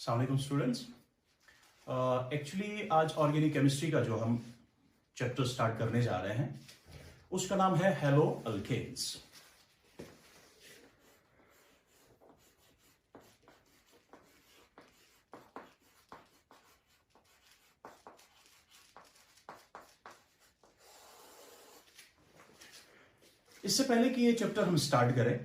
अस्सलाम वालेकुम students. Actually आज ऑर्गेनिक केमिस्ट्री का जो हम चैप्टर स्टार्ट करने जा रहे हैं उसका नाम है हेलो अल्केन्स। इससे पहले कि ये चैप्टर हम स्टार्ट करें,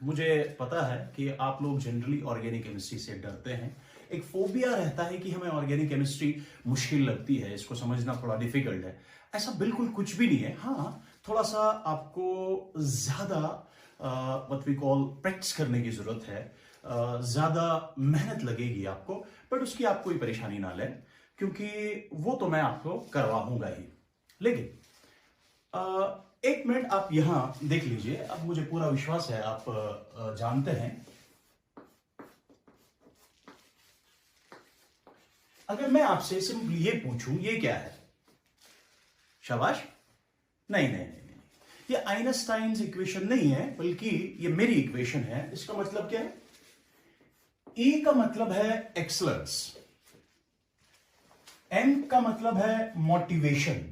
मुझे पता है कि आप लोग जनरली ऑर्गेनिक केमिस्ट्री से डरते हैं। एक फोबिया रहता है कि हमें ऑर्गेनिक केमिस्ट्री मुश्किल लगती है, इसको समझना थोड़ा डिफिकल्ट है। ऐसा बिल्कुल कुछ भी नहीं है। हाँ, थोड़ा सा आपको ज्यादा व्हाट वी कॉल प्रैक्टिस करने की जरूरत है, ज्यादा मेहनत लगेगी आपको, बट उसकी आप कोई परेशानी ना लें क्योंकि वो तो मैं आपको करवाऊंगा ही। लेकिन एक मिनट आप यहां देख लीजिए। अब मुझे पूरा विश्वास है आप जानते हैं। अगर मैं आपसे सिंपली ये पूछूं ये क्या है, शाबाश। नहीं नहीं नहीं नहीं, ये आइंस्टाइन्स इक्वेशन नहीं है, बल्कि ये मेरी इक्वेशन है। इसका मतलब क्या है? E का मतलब है एक्सलेंस, M का मतलब है मोटिवेशन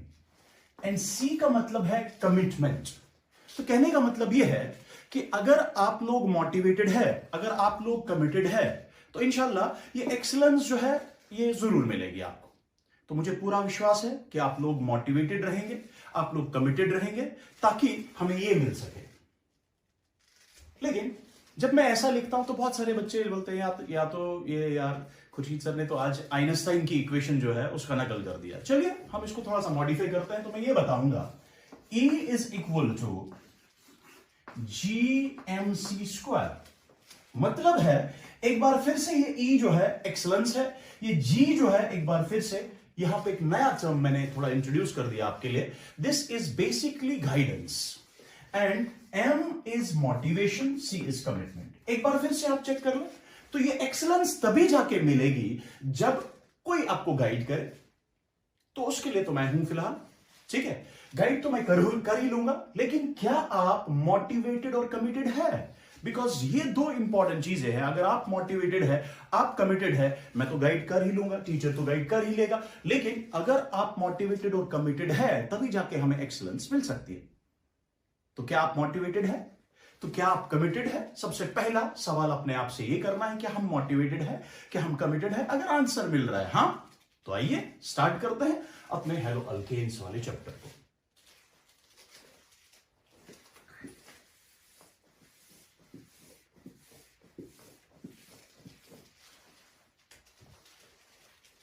एंड C का मतलब है कमिटमेंट। तो कहने का मतलब यह है कि अगर आप लोग मोटिवेटेड है, अगर आप लोग कमिटेड है, तो इंशाल्लाह ये एक्सीलेंस जो है ये जरूर मिलेगी आपको। तो मुझे पूरा विश्वास है कि आप लोग मोटिवेटेड रहेंगे, आप लोग कमिटेड रहेंगे ताकि हमें ये मिल सके। लेकिन जब मैं ऐसा लिखता हूं तो बहुत सारे बच्चे बोलते हैं या तो ये यार खुर्शीद सर ने तो आज आइंस्टाइन की इक्वेशन जो है उसका नकल कर दिया। चलिए हम इसको थोड़ा सा मॉडिफाई करते हैं। तो मैं ये बताऊंगा E is equal to GmC²। मतलब है एक बार फिर से ये E जो है एक्सलेंस है, ये G जो है एक बार फिर से यहां पे एक नया टर्म मैंने थोड़ा इंट्रोड्यूस कर दिया आपके लिए। This is basically guidance and M is motivation, C is commitment. एक बार फिर से आप चेक कर लो। तो ये एक्सीलेंस तभी जाके मिलेगी जब कोई आपको गाइड करे। तो उसके लिए तो मैं हूं फिलहाल, ठीक है। गाइड तो मैं कर ही लूंगा, लेकिन क्या आप मोटिवेटेड और कमिटेड है? बिकॉज ये दो इंपॉर्टेंट चीजें हैं। अगर आप मोटिवेटेड है, आप कमिटेड है, मैं तो गाइड कर ही लूंगा, टीचर तो गाइड कर ही लेगा। लेकिन अगर आप मोटिवेटेड और कमिटेड है तभी जाके हमें एक्सीलेंस मिल सकती है। तो क्या आप मोटिवेटेड है? तो क्या आप कमिटेड है? सबसे पहला सवाल अपने आप से ये करना है कि हम मोटिवेटेड है, कि हम कमिटेड है। अगर आंसर मिल रहा है हां, तो आइए स्टार्ट करते हैं अपने हेलो अल्केन्स वाले चैप्टर को।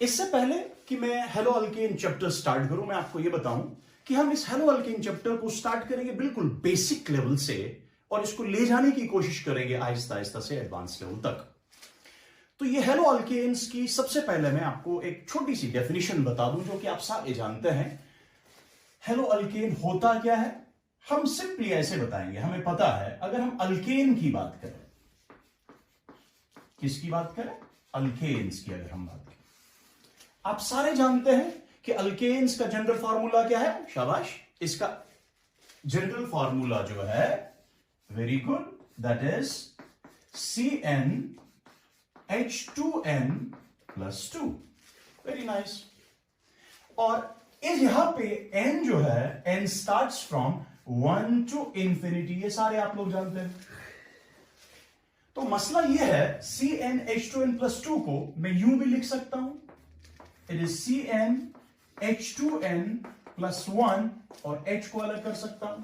इससे पहले कि मैं हेलो अल्केन चैप्टर स्टार्ट करूं, मैं आपको यह बताऊं कि हम इस हेलो अल्केन चैप्टर को स्टार्ट करेंगे बिल्कुल बेसिक लेवल से और इसको ले जाने की कोशिश करेंगे आहिस्ता आहिस्ता से एडवांस लेवल तक। तो ये हेलो अल्केन्स की सबसे पहले मैं आपको एक छोटी सी डेफिनेशन बता दूं जो कि आप सारे जानते हैं। हेलो अल्केन होता क्या है? हम सिंपली ऐसे बताएंगे, हमें पता है। अगर हम अल्केन की बात करें, किसकी बात करें? अल्केन्स की अगर हम बात करें, आप सारे जानते हैं कि अल्केन्स का जनरल फार्मूला क्या है। शाबाश। इसका जनरल फार्मूला जो है, very good, that is CnH2n+2। Very nice. और इस यहां पे n जो है, n starts from 1 to infinity। ये सारे आप लोग जानते हैं। तो मसला ये है, CnH2n+2 को मैं यूं भी लिख सकता हूं, इट इज CnH2n+1 और H को अलग कर सकता हूं।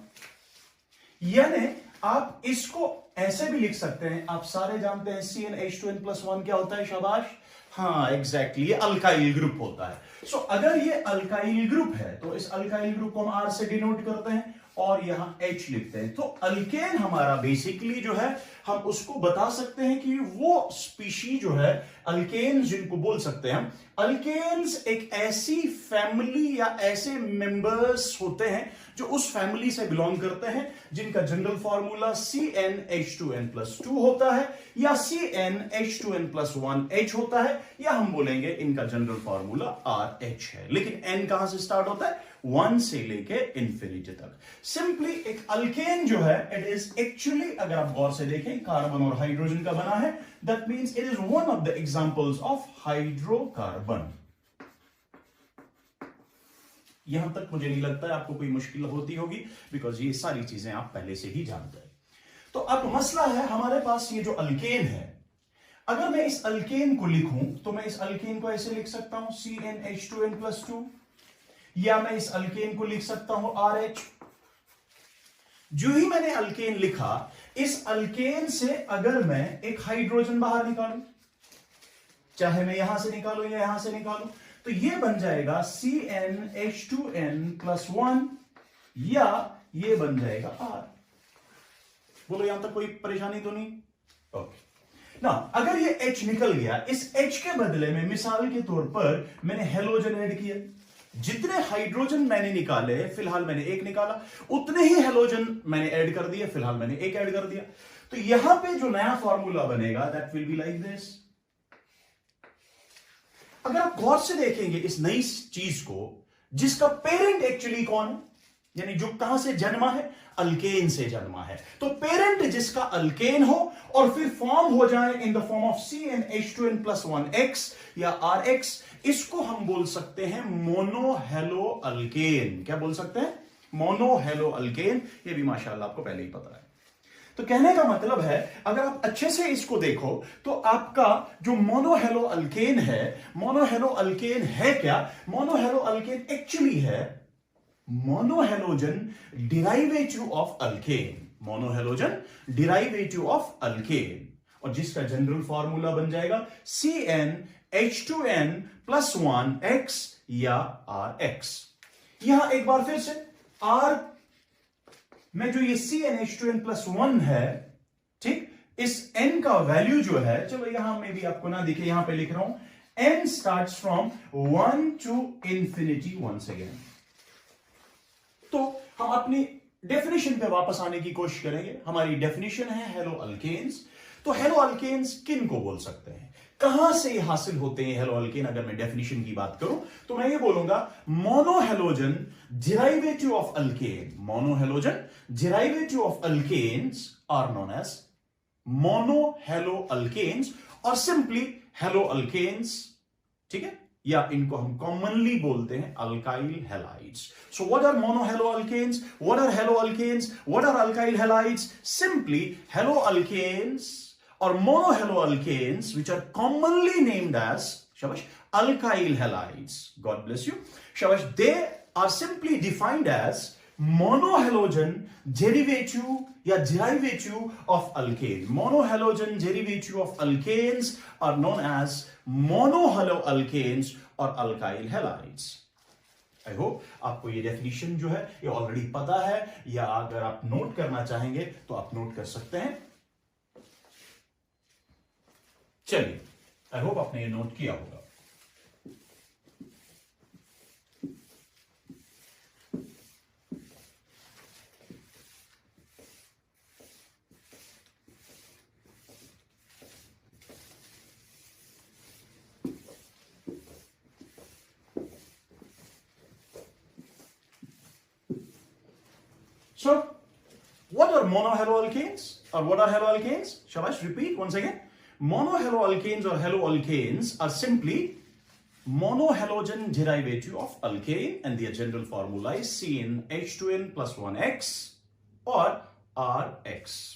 यानी आप इसको ऐसे भी लिख सकते हैं। आप सारे जानते हैं CnH2n+1 क्या होता है। शाबाश। हाँ एग्जैक्टली, ये अल्काइल ग्रुप होता है। सो अगर ये अल्काइल ग्रुप है तो इस अल्काइल ग्रुप को हम R से डिनोट करते हैं और यहां H लिखते हैं। तो अल्केन हमारा बेसिकली जो है, हम उसको बता सकते हैं कि वो स्पीशी जो है अल्केन जिनको बोल सकते हैं। अल्केन्स एक ऐसी फैमिली या ऐसे मेंबर्स होते हैं जो उस फैमिली से बिलोंग करते हैं जिनका जनरल फॉर्मूला CnH2n+2 होता है या CnH2n+1 H होता है, या हम बोलेंगे इनका जनरल फॉर्मूला RH है। लेकिन N कहां से स्टार्ट होता है? 1 से लेके इंफिनिटी तक। सिंपली एक अल्केन जो है इट इज एक्चुअली, अगर आप गौर से देखें, कार्बन और हाइड्रोजन का बना है। That means it is one of the examples of hydrocarbon. यहां तक मुझे नहीं लगता है आपको कोई मुश्किल होती होगी, बिकॉज ये सारी चीजें आप पहले से ही जानते हैं। तो अब मसला है हमारे पास ये जो अल्केन है, अगर मैं इस अल्केन को लिखूं तो मैं इस अल्केन को ऐसे लिख सकता हूं CnH2n+2, या मैं इस अल्केन को लिख सकता हूं RH। जो ही मैंने अल्केन लिखा, इस अल्केन से अगर मैं एक हाइड्रोजन बाहर निकालूं, चाहे मैं यहां से निकालूं या यहां से निकालूं, तो ये बन जाएगा CnH2n+1, या ये बन जाएगा R। बोलो यहां तक कोई परेशानी तो नहीं? ओके ना, अगर ये H निकल गया, इस H के बदले में मिसाल के तौर पर मैंने हेलोजन ऐड किया। जितने हाइड्रोजन मैंने निकाले, फिलहाल मैंने एक निकाला, उतने ही हेलोजन मैंने ऐड कर दिए, फिलहाल मैंने एक ऐड कर दिया। तो यहां पे जो नया फॉर्मूला बनेगा that will be like this. अगर आप गौर से देखेंगे इस नई चीज को, जिसका पेरेंट एक्चुअली कौन है, यानी जो कहां से जन्मा है, अल्केन से जन्मा है। तो पेरेंट जिसका अल्केन हो और फिर फॉर्म हो जाए इन द फॉर्म ऑफ CnH2n+1x या RX, इसको हम बोल सकते हैं मोनोहेलो अल्केन। क्या बोल सकते हैं? मोनोहेलो अल्केन। ये भी माशाल्लाह आपको पहले ही पता है। तो कहने का मतलब है, अगर आप अच्छे से इसको देखो तो आपका जो मोनोहेलो अल्केन है, मोनोहेलो अल्केन है क्या? मोनोहेलो अल्केन एक्चुअली है monohalogen derivative of alkane. Monohalogen derivative of alkane, और जिसका जनरल फॉर्मूला बन जाएगा CnH2n+1x या RX। यहां एक बार फिर से R में जो ये CnH2n+1 है, ठीक, इस n का वैल्यू जो है, चलो यहां में भी आपको ना दिखे, यहां पे लिख रहा हूं n starts from 1 to infinity once again। तो हम अपनी डेफिनेशन पे वापस आने की कोशिश करेंगे। हमारी डेफिनेशन है हेलो अल्केन्स। तो हेलो अल्केन्स किन को बोल सकते हैं, कहां से हासिल होते हैं हेलो अल्केन? अगर मैं डेफिनेशन की बात करूं तो मैं ये बोलूंगा monohalogen derivative of alkane. Monohalogen derivative of alkanes are known as monohalo alkanes और सिंपली हेलो अल्केन्स, ठीक है, या इनको हम कॉमनली बोलते हैं alkyl halides. So what are monohalo alkanes, what are halo alkanes, what are alkyl halides? Simply halo alkanes or monohaloalkanes which are commonly named as shabash alkyl halides, God bless you, shabash, they are simply defined as monohalogen derivative या derivative of alkane. Monohalogen derivative of alkanes are known as monohaloalkanes or alkyl halides. I hope आपको ये definition जो है ये already पता है, या अगर आप नोट करना चाहेंगे तो आप नोट कर सकते हैं। चलिए, आई होप आपने ये नोट किया होगा। So, what are monohaloalkanes or what are haloalkanes? Shall I repeat once again? Monohaloalkanes or haloalkanes are simply monohalogen derivative of alkane and their general formula is CnH2n+1x or RX.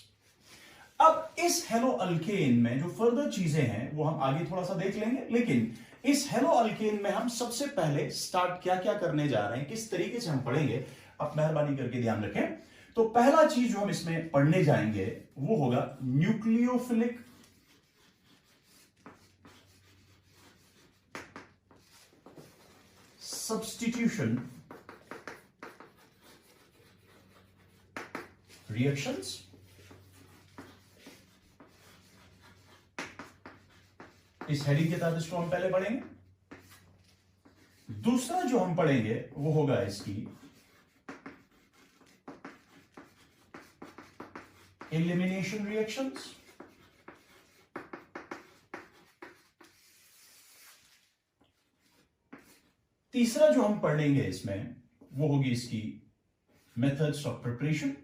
अब इस हेलोअल्केन में जो further चीजें हैं वो हम आगे थोड़ा सा देख लेंगे, लेकिन इस हेलोअल्केन में हम सबसे पहले स्टार्ट क्या क्या करने जा रहे हैं, किस तरीके से हम पढ़ेंगे, आप मेहरबानी करके ध्यान रखें। तो पहला चीज जो हम इसमें पढ़ने जाएंगे वो होगा न्यूक्लियोफिलिक substitution reactions। इस हेडिंग के तहत इसको हम पहले पढ़ेंगे। दूसरा जो हम पढ़ेंगे वो होगा इसकी एलिमिनेशन रिएक्शंस। तीसरा जो हम पढ़ेंगे इसमें वो होगी इसकी methods of preparation,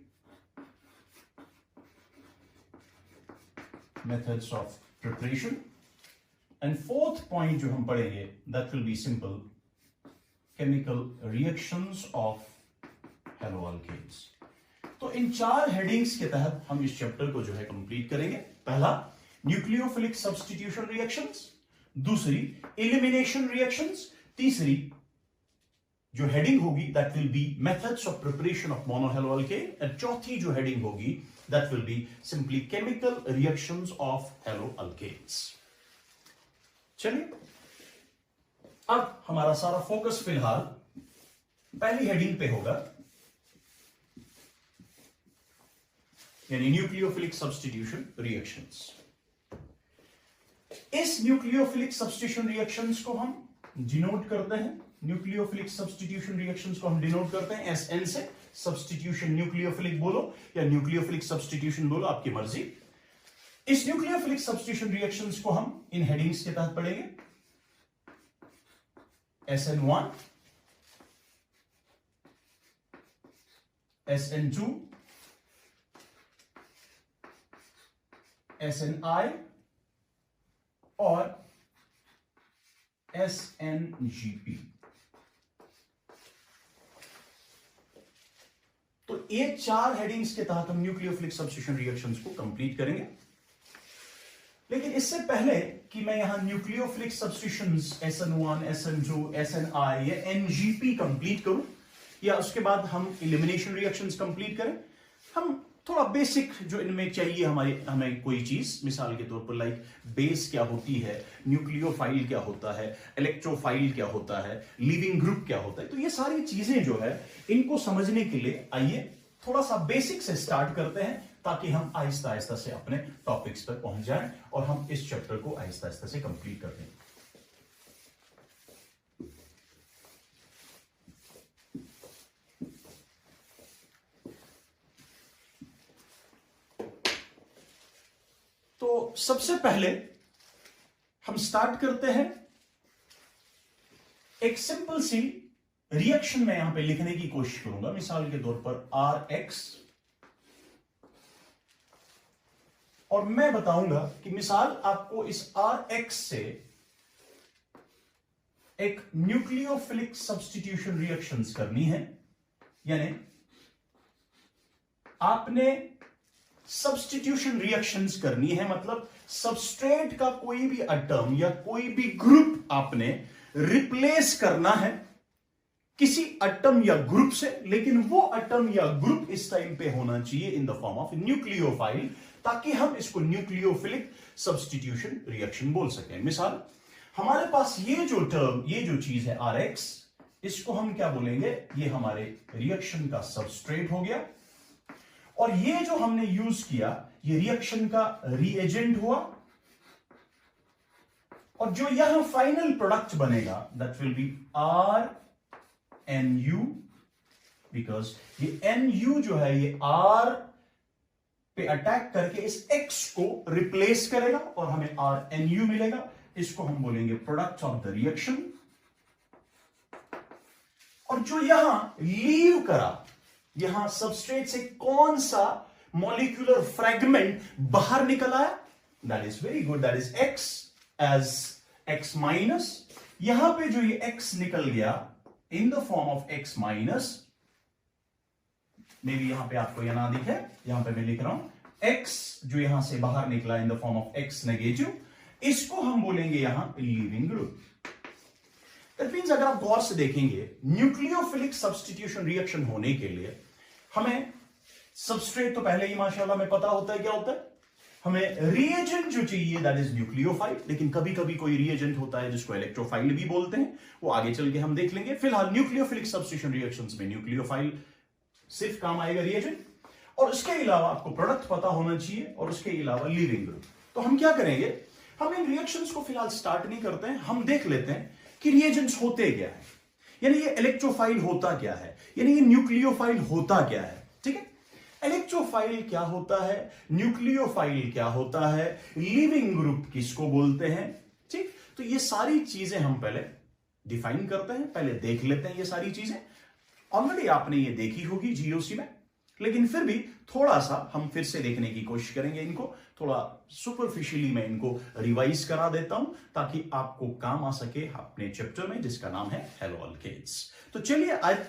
methods of preparation. And fourth point जो हम पढ़ेंगे that will be simple chemical reactions of halo alkanes. तो इन 4 हेडिंग्स के तहत हम इस चैप्टर को जो है कंप्लीट करेंगे। पहला न्यूक्लियोफिलिक सब्स्टिट्यूशन रिएक्शंस, दूसरी एलिमिनेशन रिएक्शंस, तीसरी जो हेडिंग होगी that will be methods of preparation of monohalo alkane, and चौथी जो हेडिंग होगी that will be simply chemical reactions of halo alkanes. चलिए अब हमारा सारा फोकस फिलहाल पहली हेडिंग पे होगा, यानी न्यूक्लियोफिलिक सब्स्टिट्यूशन रिएक्शंस। इस न्यूक्लियोफिलिक सब्स्टिट्यूशन रिएक्शंस को हम डिनोट करते हैं, न्यूक्लियोफिलिक सब्स्टिट्यूशन रिएक्शंस को हम डिनोट करते हैं SN से। सब्स्टिट्यूशन न्यूक्लियोफिलिक बोलो या न्यूक्लियोफिलिक सब्स्टिट्यूशन बोलो, आपकी मर्जी। इस न्यूक्लियोफिलिक सब्स्टिट्यूशन रिएक्शंस को हम इन हेडिंग्स के तहत पढ़ेंगे। SN1, SN2, SNI और SNGP। तो ये 4 हेडिंग्स के तहत हम न्यूक्लियोफिलिक सब्स्टिट्यूशन रिएक्शंस को कंप्लीट करेंगे। लेकिन इससे पहले कि मैं यहां nucleophilic substitutions SN1, SN2, SNI या NGP कंप्लीट करूं, या उसके बाद हम एलिमिनेशन रिएक्शंस कंप्लीट करें, हम थोड़ा बेसिक जो इनमें चाहिए हमें कोई चीज, मिसाल के तौर पर लाइक बेस क्या होती है, न्यूक्लियोफाइल क्या होता है, इलेक्ट्रोफाइल क्या होता है, लीविंग ग्रुप क्या होता है, तो ये सारी चीजें जो है इनको समझने के लिए आइए थोड़ा सा बेसिक से स्टार्ट करते हैं, ताकि हम आहिस्ता आहिस्ता से अपने टॉपिक्स पर पहुंच जाएं और हम इस चैप्टर को आहिस्ता आहिस्ता से कंप्लीट कर दें। तो सबसे पहले हम स्टार्ट करते हैं एक सिंपल सी रिएक्शन में यहां पे लिखने की कोशिश करूंगा। मिसाल के तौर पर RX, और मैं बताऊंगा कि मिसाल आपको इस RX से एक न्यूक्लियोफिलिक सब्स्टिट्यूशन रिएक्शंस करनी है, यानी आपने सब्स्टिट्यूशन रिएक्शंस करनी है, मतलब सबस्ट्रेट का कोई भी एटम या कोई भी ग्रुप आपने रिप्लेस करना है किसी एटम या ग्रुप से, लेकिन वो एटम या ग्रुप इस टाइम पे होना चाहिए इन द फॉर्म ऑफ न्यूक्लियोफाइल, ताकि हम इसको न्यूक्लियोफिलिक सब्स्टिट्यूशन रिएक्शन बोल सकें। मिसाल हमारे पास ये जो टर्म, ये जो चीज है RX, इसको हम क्या बोलेंगे, ये हमारे रिएक्शन का सबस्ट्रेट हो गया, और ये जो हमने यूज किया ये रिएक्शन का रिएजेंट हुआ, और जो यहां फाइनल प्रोडक्ट बनेगा that will B RNU, because ये NU जो है ये R पे अटैक करके इस X को रिप्लेस करेगा और हमें RNU मिलेगा। इसको हम बोलेंगे प्रोडक्ट ऑफ द रिएक्शन। और जो यहां लीव करा, यहां सबस्ट्रेट से कौन सा मॉलिक्यूलर फ्रेगमेंट बाहर निकल आया, that is very good, that is X as X minus. यहां पे जो ये X निकल गया in the form of X minus, maybe यहां पे आपको यह ना दिखे, यहां पे मैं लिख रहा हूं X जो यहां से बाहर निकला इन the form of X negative, इसको हम बोलेंगे यहां लीविंग ग्रुप। दैट मींस अगर आप गौर से देखेंगे, न्यूक्लियोफिलिक सब्स्टिट्यूशन रिएक्शन होने के लिए हमें सबस्ट्रेट तो पहले ही माशाल्लाह में पता होता है क्या होता है, हमें रिएजेंट जो चाहिए दैट इज न्यूक्लियोफाइल, लेकिन कभी कभी कोई रिएजेंट होता है जिसको इलेक्ट्रोफाइल भी बोलते हैं, वो आगे चल के हम देख लेंगे। फिलहाल न्यूक्लियोफिलिक सब्स्टिट्यूशन रिएक्शंस में न्यूक्लियोफाइल सिर्फ काम आएगा रिएजेंट, और उसके अलावा आपको प्रोडक्ट पता होना चाहिए, और उसके अलावा लीविंग ग्रुप। तो हम क्या करेंगे, हम इन रिएक्शंस को फिलहाल स्टार्ट नहीं करते हैं, हम देख लेते हैं कि रिएजेंट्स होते क्या है, यानी ये इलेक्ट्रोफाइल होता क्या है, यानी ये न्यूक्लियोफाइल होता क्या है। ठीक है, इलेक्ट्रोफाइल क्या होता है, न्यूक्लियोफाइल क्या होता है, लिविंग ग्रुप किसको बोलते हैं। ठीक, तो ये सारी चीजें हम पहले डिफाइन करते हैं, पहले देख लेते हैं ये सारी चीजें, ऑलरेडी आपने ये देखी होगी जीओसी में, लेकिन फिर भी थोड़ा सा हम फिर से देखने की कोशिश करेंगे इनको, थोड़ा सुपरफिशियली मैं इनको रिवाइज करा देता हूं ताकि आपको काम आ सके अपने चैप्टर में जिसका नाम है हेलो अल्केन्स। तो चलिए आज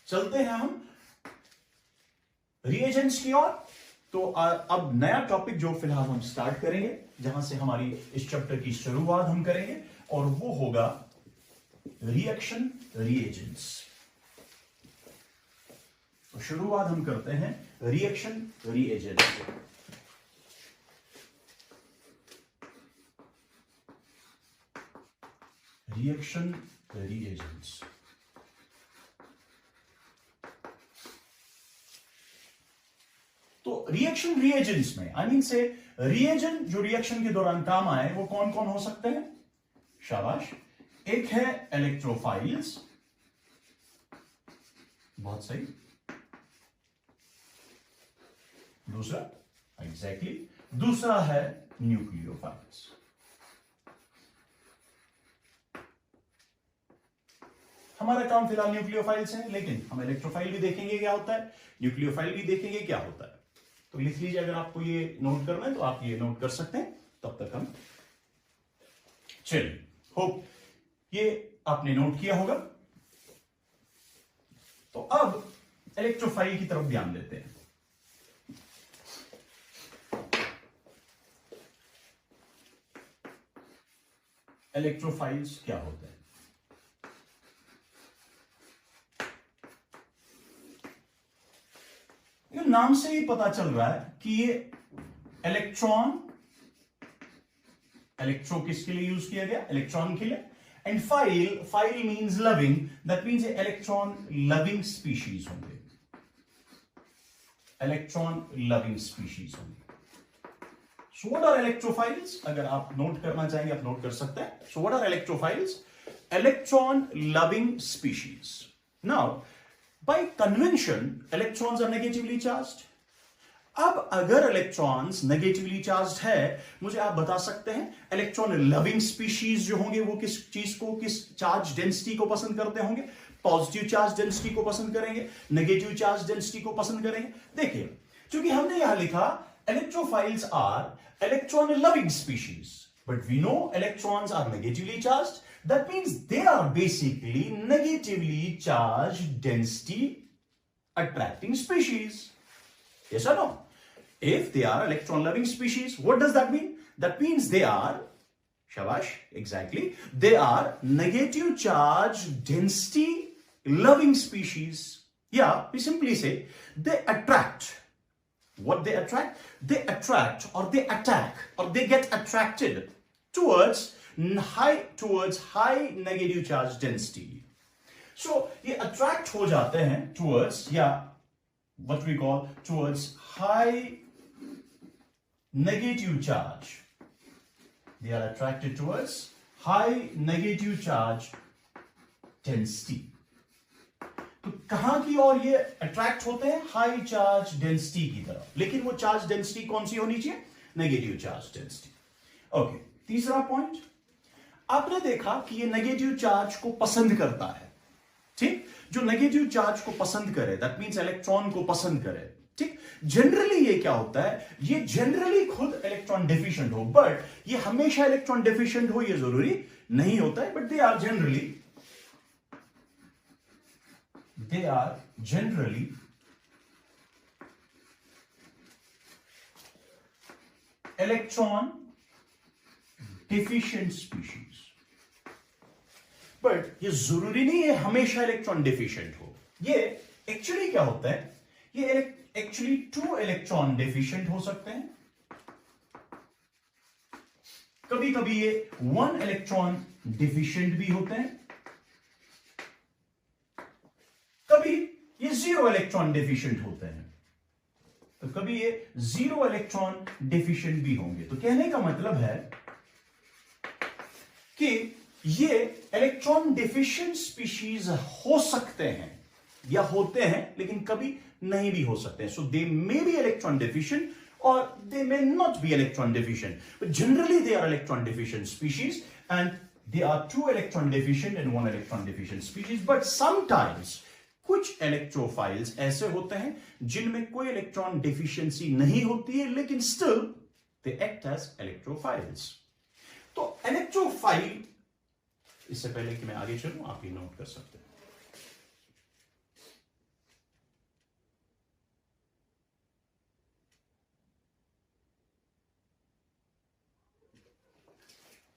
चलते हैं हम रिएजेंट्स की ओर। तो अब नया टॉपिक जो फिलहाल हम स्टार्ट करेंगे, जहां से हमारी इस चैप्टर की शुरुआत हम करेंगे, और वो होगा रिएक्शन रिएजेंट्स। तो शुरुआत हम करते हैं रिएक्शन रिएजेंट से। रिएक्शन रिएजेंट्स, तो रिएक्शन रिएजेंट्स में आई मीन से रिएजेंट जो रिएक्शन के दौरान काम आए वो कौन कौन हो सकते हैं? शाबाश। एक है इलेक्ट्रोफाइल्स, बहुत सही। दूसरा एग्जैक्टली दूसरा है न्यूक्लियोफाइल्स। हमारा काम फिलहाल न्यूक्लियोफाइल्स है, लेकिन हम इलेक्ट्रोफाइल भी देखेंगे क्या होता है, न्यूक्लियोफाइल भी देखेंगे क्या होता है। तो लिख लीजिए, अगर आपको ये नोट करना है तो आप ये नोट कर सकते हैं। तब तक हम चलिए, होप ये आपने नोट किया होगा। तो अब इलेक्ट्रोफाइल की तरफ ध्यान देते हैं। इलेक्ट्रोफाइल्स क्या होते हैं? नाम से ही पता चल रहा है कि ये इलेक्ट्रॉन, इलेक्ट्रो किसके लिए यूज किया गया? इलेक्ट्रॉन के लिए। And phile, phile means loving, that means electron loving species होंगे, इलेक्ट्रॉन लविंग स्पीशीज होंगे। So what are electrophiles? अगर आप नोट करना चाहेंगे आप नोट कर सकते हैं। So what are electrophiles? Electron loving species. Now by convention electrons are negatively charged. अब अगर इलेक्ट्रॉन्स नेगेटिवली चार्ज्ड है, मुझे आप बता सकते हैं इलेक्ट्रॉन लविंग स्पीशीज जो होंगे वो किस चीज को, किस चार्ज डेंसिटी को पसंद करते होंगे? पॉजिटिव चार्ज डेंसिटी को पसंद करेंगे, नेगेटिव चार्ज डेंसिटी को पसंद करेंगे। देखिए, क्योंकि हमने यहां लिखा electrophiles are electron loving species, but we know electrons are negatively charged. That means they are basically negatively charged density attracting species. Yes or no? If they are electron loving species, what does that mean? That means they are, shabash, exactly, they are negative charge density loving species. Yeah, we simply say they attract. What they attract? They attract or they attack or they get attracted towards high negative charge density. So ये attract हो जाते हैं towards, या what we call towards high negative charge. They are attracted towards high negative charge density. तो कहां की ओर ये attract होते हैं? हाई चार्ज डेंसिटी की तरफ। लेकिन वो चार्ज डेंसिटी कौन सी होनी चाहिए? Negative charge density. ओके, तीसरा पॉइंट, आपने देखा कि ये नेगेटिव चार्ज को पसंद करता है। ठीक, जो नेगेटिव चार्ज को पसंद करे, दैट मींस इलेक्ट्रॉन को पसंद करे। ठीक, जनरली ये क्या होता है? ये जनरली खुद इलेक्ट्रॉन डेफिशिएंट हो, बट ये हमेशा इलेक्ट्रॉन डेफिशिएंट हो ये जरूरी नहीं होता है, but they are generally electron deficient species. But ये जरूरी नहीं है हमेशा इलेक्ट्रॉन डिफिशिएंट हो। ये एक्चुअली क्या होता है? ये एक्चुअली 2 इलेक्ट्रॉन डिफिशिएंट हो सकते हैं, कभी कभी ये 1 इलेक्ट्रॉन डिफिशिएंट भी होते हैं, कभी ये 0 इलेक्ट्रॉन डिफिशिएंट होते हैं, तो कभी ये 0 इलेक्ट्रॉन डिफिशिएंट भी होंगे। तो कहने का मतलब है कि ये इलेक्ट्रॉन डिफिशिएंट स्पीशीज हो सकते हैं या होते हैं, लेकिन कभी नहीं भी हो सकते हैं। सो दे मे बी इलेक्ट्रॉन डिफिशिएंट और they may not be electron deficient, but generally they are electron deficient species, and they are 2 electron deficient and 1 electron deficient species, but sometimes कुछ इलेक्ट्रोफाइल्स ऐसे होते हैं जिनमें कोई इलेक्ट्रॉन डेफिशिएंसी नहीं होती है, लेकिन still they act as electrophiles. तो इलेक्ट्रोफाइल, इससे पहले कि मैं आगे चलूं, आप ये नोट कर सकते हैं।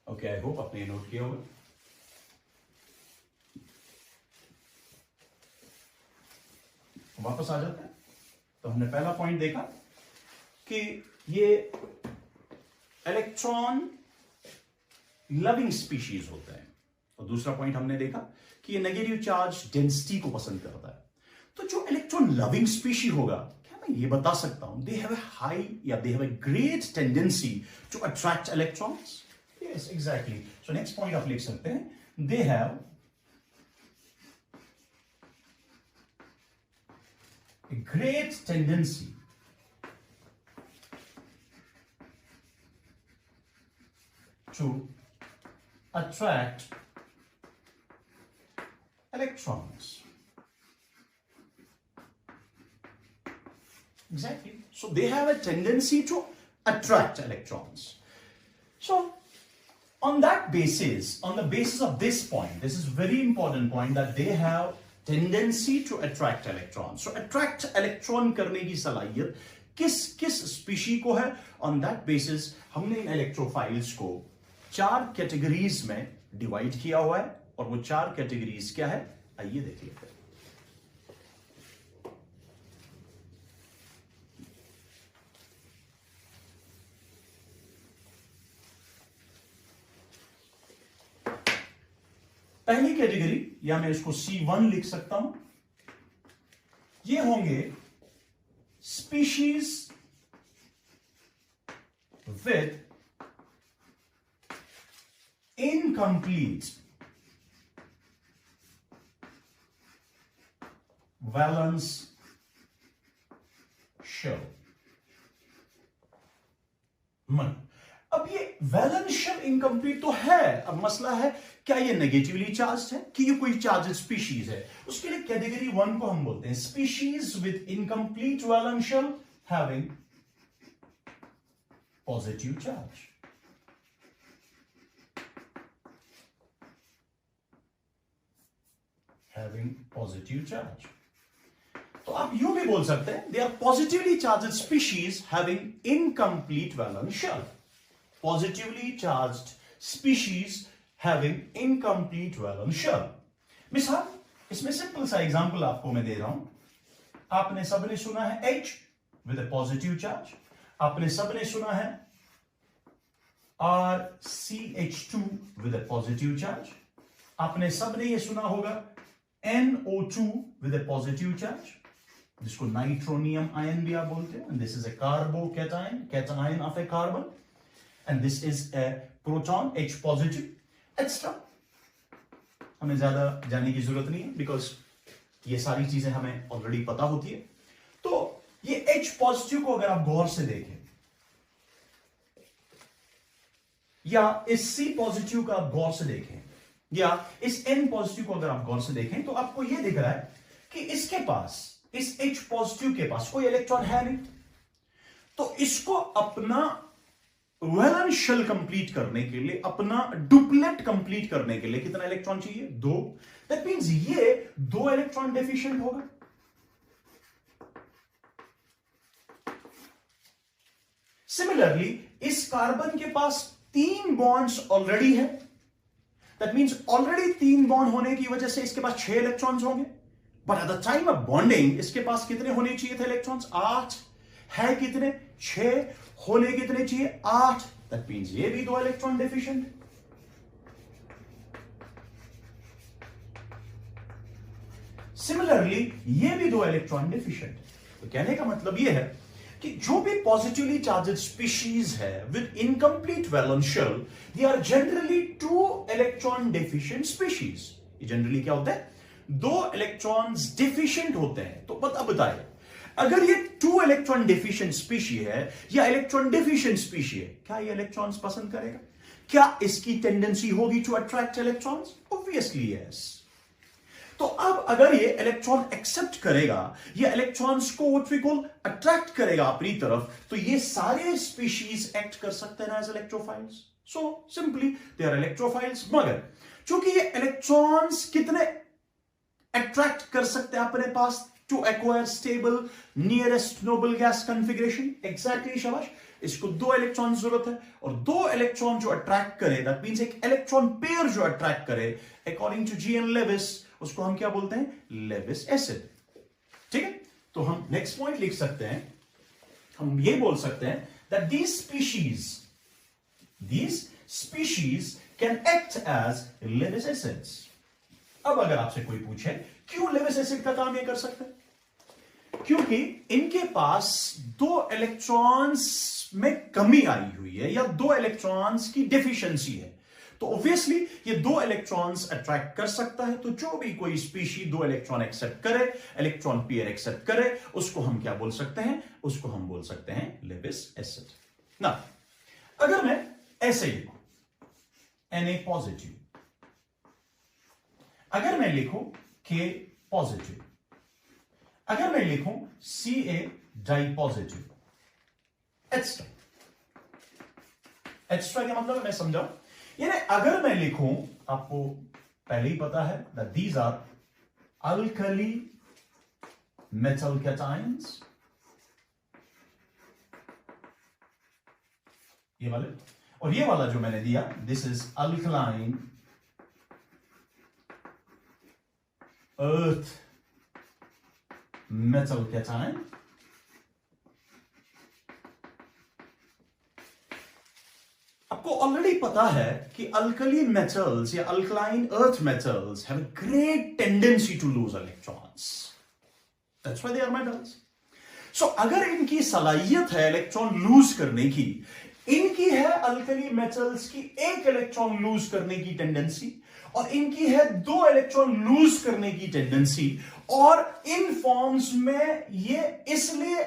ओके, आई होप आपने नोट किया होगा। वापस आ जाते हैं। तो हमने पहला पॉइंट देखा कि ये इलेक्ट्रॉन लविंग स्पीशीज होते हैं, और दूसरा पॉइंट हमने देखा कि ये नेगेटिव चार्ज डेंसिटी को पसंद करता है। तो जो इलेक्ट्रॉन लविंग स्पीशी होगा, क्या मैं ये बता सकता हूं, दे हैव ए हाई या they have a great tendency to attract electrons? Yes, exactly. So next point आप लिख सकते हैं, they have a great tendency to attract electrons. Exactly. So they have a tendency to attract electrons. So on that basis, on the basis of this point, this is very important point, that they have tendency to attract electrons. So attract electron करने की सलाहियत किस किस species को है, on that basis हमने इन electrophiles को 4 categories में डिवाइड किया हुआ है, और वो 4 कैटेगरीज क्या है, आइए देख लेते हैं। पहली कैटेगरी, या मैं इसको C1 लिख सकता हूं, ये होंगे species with incomplete valence shell. अब ये वैलेंस शेल इनकंप्लीट तो है, अब मसला है क्या ये नेगेटिवली चार्ज है कि ये कोई चार्ज स्पीशीज है। उसके लिए कैटेगरी 1 को हम बोलते हैं species with incomplete valence shell having positive charge. Having positive charge. तो आप यूं भी बोल सकते हैं, they are positively charged species having incomplete valence shell. Positively charged species having incomplete valence shell। मिसाल, इसमें सिंपल सा एग्जांपल आपको मैं दे रहा हूं। आपने सबने सुना है H with a positive charge, आपने सबने सुना है RCH2 with a positive charge, आपने सबने ये सुना होगा NO2 with a positive charge, जिसको नाइट्रोनियम आयन भी आप बोलते हैं, and this is a carbocation, cation of a carbon, and this is a proton H positive, extra. हमें ज्यादा जानने की जरूरत नहीं है, बिकॉज ये सारी चीजें हमें ऑलरेडी पता होती है। तो ये H पॉजिटिव को अगर आप गौर से देखें, या इस C पॉजिटिव का आप गौर से देखें, या इस N पॉजिटिव को अगर आप गौर से देखें, तो आपको यह दिख रहा है कि इसके पास, इस H पॉजिटिव के पास कोई इलेक्ट्रॉन है नहीं। तो इसको अपना वैलेंस शेल कंप्लीट करने के लिए, अपना डुप्लेट कंप्लीट करने के लिए कितना इलेक्ट्रॉन चाहिए? 2। दैट मींस ये 2 इलेक्ट्रॉन डेफिशिएंट होगा। सिमिलरली इस कार्बन के पास 3 बॉन्ड्स ऑलरेडी है। दैट मींस ऑलरेडी 3 बॉन्ड होने की वजह से इसके पास 6 इलेक्ट्रॉन्स होंगे, but at the time of bonding इसके पास कितने होने चाहिए थे इलेक्ट्रॉन्स? 8 है। कितने? 6 होने कितने चाहिए? 8। दैट मींस ये भी 2 इलेक्ट्रॉन डेफिशिएंट। सिमिलरली ये भी 2 इलेक्ट्रॉन डेफिशिएंट। तो कहने का मतलब ये है कि जो भी पॉजिटिवली चार्ज्ड स्पीशीज है with incomplete valence shell, they are generally 2 electron deficient species. ये जनरली क्या होता है? 2 इलेक्ट्रॉन्स डेफिशिएंट होते हैं। तो बताइए, अगर ये 2 इलेक्ट्रॉन डेफिशिएंट स्पीशी है या इलेक्ट्रॉन डेफिशिएंट स्पीशी है, क्या ये इलेक्ट्रॉन्स पसंद करेगा? क्या इसकी टेंडेंसी होगी to attract electrons? Obviously yes. तो अब अगर ये इलेक्ट्रॉन एक्सेप्ट करेगा, ये इलेक्ट्रॉन्स को व्हाट वी कॉल अट्रैक्ट करेगा अपनी तरफ, तो ये सारे स्पीशीज एक्ट कर सकते हैं as electrophiles. So simply they are electrophiles. मगर चूंकि ये इलेक्ट्रॉन्स कितने अट्रैक्ट कर सकते हैं अपने पास to acquire stable nearest noble gas configuration? Exactly शाबाश। इसको दो इलेक्ट्रॉन जरूरत है, और दो इलेक्ट्रॉन जो अट्रैक्ट करे, दैट मींस एक इलेक्ट्रॉन पेयर जो अट्रैक्ट करे, according to G N Lewis, उसको हम क्या बोलते हैं? Lewis acid. ठीक है, तो हम नेक्स्ट पॉइंट लिख सकते हैं, हम ये बोल सकते हैं that these species can act as Lewis acids। अब अगर आपसे कोई पूछे क्यों लेविस एसिड का काम ये कर सकते हैं? क्योंकि इनके पास दो इलेक्ट्रॉन्स में कमी आई हुई है, या दो इलेक्ट्रॉन्स की डेफिशिएंसी है, तो ऑब्वियसली ये दो इलेक्ट्रॉन्स अट्रैक्ट कर सकता है। तो जो भी कोई स्पीशी दो इलेक्ट्रॉन एक्सेप्ट करे, इलेक्ट्रॉन पेयर एक्सेप्ट करे, उसको हम क्या बोल सकते हैं? उसको हम बोल सकते हैं लेविस एसिड। ना अगर मैं ऐसे लिखूं Na पॉजिटिव, अगर मैं लिखूं K पॉजिटिव, अगर मैं लिखूं Ca डाई पॉजिटिव, एक्स्ट्रा क्या मतलब है मैं समझाऊं। यानी अगर मैं लिखूं, आपको पहले ही पता है that these are alkali metal cations, ये वाले, और ये वाला जो मैंने दिया this is alkaline earth metal cation. आपको ऑलरेडी पता है कि अल्कली मेटल्स या alkaline earth metals have a great tendency to lose electrons, that's why they are metals. So अगर इनकी सलाहियत है इलेक्ट्रॉन लूज करने की, इनकी है अल्कली मेटल्स की एक इलेक्ट्रॉन लूज करने की टेंडेंसी, और इनकी है दो इलेक्ट्रॉन लूज करने की टेंडेंसी, और इन फॉर्म्स में ये इसलिए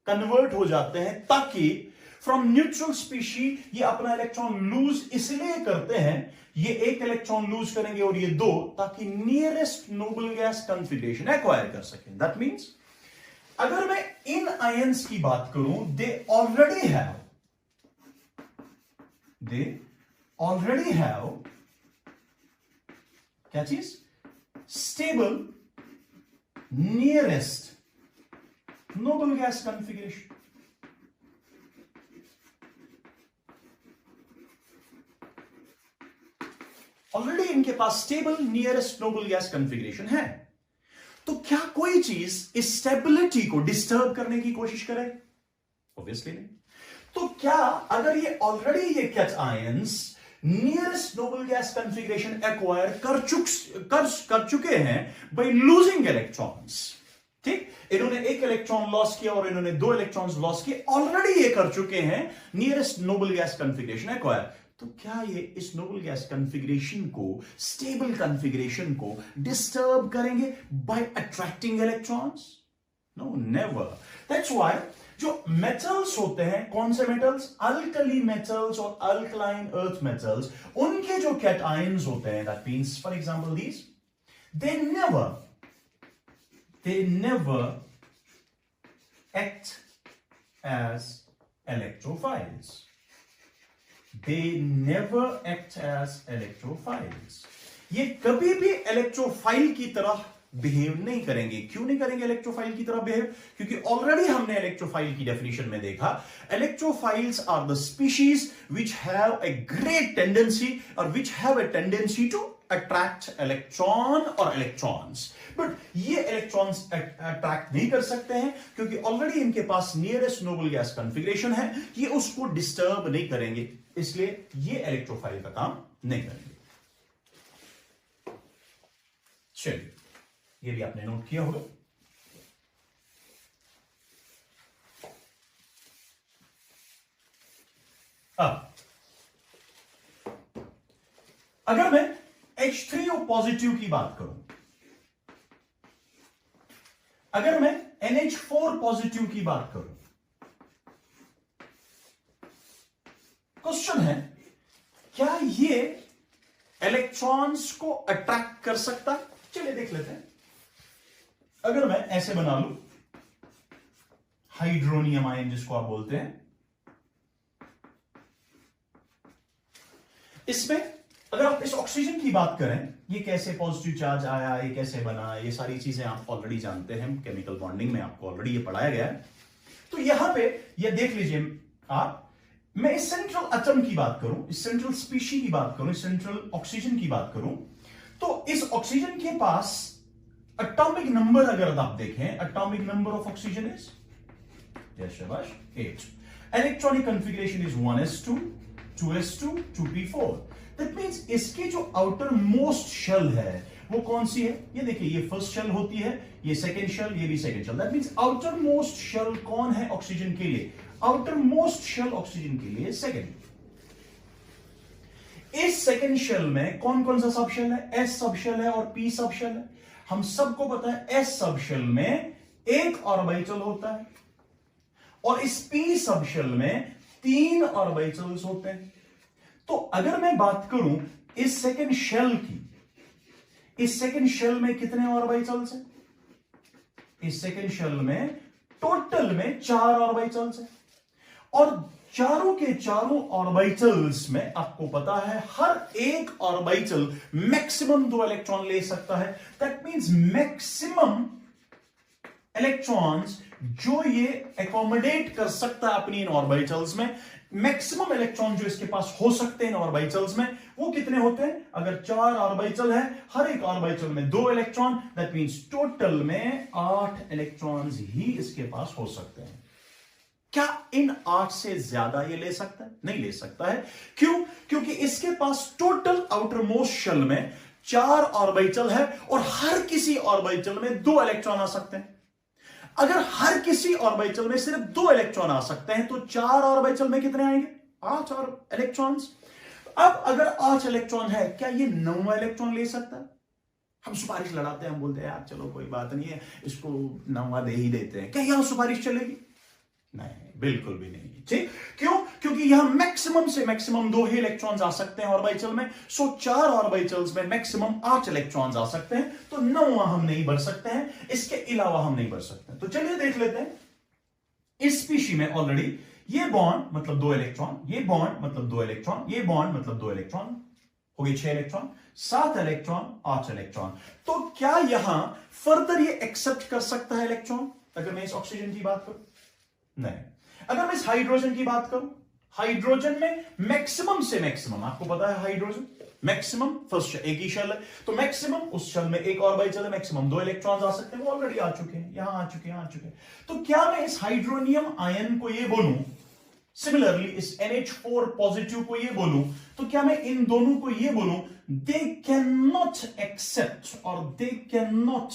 कन्वर्ट हो जाते हैं ताकि फ्रॉम न्यूट्रल स्पीशी ये अपना इलेक्ट्रॉन लूज इसलिए करते हैं, ये एक इलेक्ट्रॉन लूज करेंगे और ये दो, ताकि nearest noble gas configuration acquire कर सकें। दैट मींस अगर मैं इन आयंस की बात करूं, दे ऑलरेडी हैव क्या चीज? Stable nearest noble gas configuration. Already इनके पास stable nearest noble gas configuration है, तो क्या कोई चीज इस स्टेबिलिटी को डिस्टर्ब करने की कोशिश करे? ऑब्वियसली नहीं। तो क्या अगर ये ऑलरेडी ये cations nearest noble gas configuration acquire कर चुके हैं बाय लूजिंग इलेक्ट्रॉन्स, ठीक, इन्होंने एक इलेक्ट्रॉन लॉस किया और इन्होंने दो इलेक्ट्रॉन्स लॉस किए, ऑलरेडी ये कर चुके हैं nearest noble gas configuration acquire, तो क्या ये इस नोबल गैस कॉन्फ़िगरेशन को, स्टेबल कॉन्फ़िगरेशन को डिस्टर्ब करेंगे by attracting electrons? No, never. That's why जो मेटल्स होते हैं, कौन से मेटल्स? अल्कली मेटल्स और अल्कलाइन अर्थ मेटल्स, उनके जो कैटायंस होते हैं, that means for example these, they never act as electrophiles. They never act as electrophiles. ये कभी भी इलेक्ट्रोफाइल की तरह बिहेव नहीं करेंगे। क्यों नहीं करेंगे इलेक्ट्रोफाइल की तरह बिहेव? क्योंकि ऑलरेडी हमने इलेक्ट्रोफाइल की डेफिनेशन में देखा, electrophiles are the species which have a great tendency और which have a tendency to attract electron और इलेक्ट्रॉन्स, बट ये इलेक्ट्रॉन्स अट्रैक्ट नहीं कर सकते हैं क्योंकि ऑलरेडी इनके पास नियरेस्ट नोबल गैस कॉन्फ़िगरेशन है, ये उसको डिस्टर्ब नहीं करेंगे, इसलिए ये इलेक्ट्रोफाइल का काम नहीं करेंगे। चलिए, ये भी आपने नोट किया होगा। अब अगर मैं H3O पॉजिटिव की बात करूं, अगर मैं NH4 पॉजिटिव की बात करूं, क्वेश्चन है क्या ये इलेक्ट्रॉन्स को अट्रैक्ट कर सकता है? चलिए देख लेते हैं। अगर मैं ऐसे बना लूं, हाइड्रोनियम आयन जिसको आप बोलते हैं, इसमें अगर आप इस ऑक्सीजन की बात करें, ये कैसे पॉजिटिव चार्ज आया, ये कैसे बना, ये सारी चीजें आप ऑलरेडी जानते हैं, केमिकल बॉन्डिंग में आपको ऑलरेडी ये पढ़ाया गया है। तो यहां पे ये देख लीजिए आप, मैं इस सेंट्रल एटम की बात करूं, इस सेंट्रल स्पीशी की बात करूं, इस सेंट्रल ऑक्सीजन की बात करूं, तो इस ऑक्सीजन के पास एटॉमिक नंबर अगर आप देखें, atomic number of oxygen is 8. Electronic configuration is 1s2, 2s2, 2p4। That means इसकी जो आउटर मोस्ट शेल है वो कौन सी है? ये देखिए, ये फर्स्ट शेल होती है, ये सेकंड शेल, ये भी second shell. That means outermost shell कौन है ऑक्सीजन के लिए? आउटर मोस्ट शेल ऑक्सीजन के लिए सेकंड। इस सेकंड शेल में कौन कौन सा सब शेल है? एस सब शेल है और पी सब शेल है। हम सबको पता है एस सब शेल में एक ऑर्बिटल होता है और इस पी सब शेल में 3 ऑर्बिटल्स होते हैं। तो अगर मैं बात करूं इस सेकंड शेल की, इस सेकंड शेल में कितने ऑर्बिटल्स हैं? इस सेकंड शेल में टोटल में 4 ऑर्बिटल्स हैं और चारों के चारों ऑर्बिटल्स में आपको पता है हर एक ऑर्बिटल मैक्सिमम 2 इलेक्ट्रॉन ले सकता है। दैट मींस मैक्सिमम इलेक्ट्रॉन्स जो ये एकोमोडेट कर सकता है अपनी इन ऑर्बिटल्स में, मैक्सिमम इलेक्ट्रॉन जो इसके पास हो सकते हैं इन ऑर्बिटल्स में, वो कितने होते हैं? अगर 4 ऑर्बिटल है, हर एक ऑर्बिटल में 2 इलेक्ट्रॉन, दैट मींस टोटल में 8 इलेक्ट्रॉन्स ही इसके पास हो सकते हैं। क्या इन 8 से ज्यादा ये ले सकता है? नहीं ले सकता है। क्यों? क्योंकि इसके पास टोटल आउटर मोस्ट शेल में 4 ऑर्बिटल है और हर किसी ऑर्बिटल में 2 इलेक्ट्रॉन आ सकते हैं। अगर हर किसी ऑर्बिटल में सिर्फ 2 इलेक्ट्रॉन आ सकते हैं तो 4 ऑर्बिटल में कितने आएंगे? 8 और इलेक्ट्रॉन्स। अब अगर 8 इलेक्ट्रॉन है, क्या ये 9वां इलेक्ट्रॉन ले सकता है? हम सुपारिश लड़ाते हैं, हम बोलते हैं यार चलो कोई बात नहीं है, इसको 9वां दे ही देते हैं। क्या यहां सुपारिश चलेगी? नहीं, बिल्कुल भी नहीं। ठीक, क्यों? क्योंकि यहां मैक्सिमम से मैक्सिमम 2 ही इलेक्ट्रॉन्स आ सकते हैं ऑर्बिटल में। सो 4 ऑर्बिटल्स में मैक्सिमम 8 इलेक्ट्रॉन्स आ सकते हैं, तो 9वां हम नहीं भर सकते हैं, इसके अलावा हम नहीं भर सकते। तो चलिए देख लेते हैं। इस स्पीशी में ऑलरेडी ये बॉन्ड मतलब 2 इलेक्ट्रॉन, ये बॉन्ड मतलब 2 इलेक्ट्रॉन, ये बॉन्ड मतलब 2 इलेक्ट्रॉन, हो गए 6 इलेक्ट्रॉन, 7 इलेक्ट्रॉन, 8 इलेक्ट्रॉन। तो क्या यहां फर्दर ये एक्सेप्ट कर सकता है इलेक्ट्रॉन? अगर मैं इस ऑक्सीजन की बात करूं, नहीं। अगर मैं इस हाइड्रोजन की बात करूं, हाइड्रोजन में मैक्सिमम से मैक्सिमम, आपको पता है हाइड्रोजन मैक्सिमम फर्स्ट एक ही शेल है, तो मैक्सिमम उस शेल में एक ऑर्बिटल है, मैक्सिमम 2 इलेक्ट्रॉन्स आ सकते हैं, वो ऑलरेडी आ चुके हैं, यहां आ चुके हैं, आ चुके हैं। तो क्या मैं इस हाइड्रोनियम आयन को ये बोलूं, सिमिलरली इस NH4 पॉजिटिव को ये बोलूं, तो क्या मैं इन दोनों को ये बोलूं, दे कैन नॉट एक्सेप्ट और दे कैन नॉट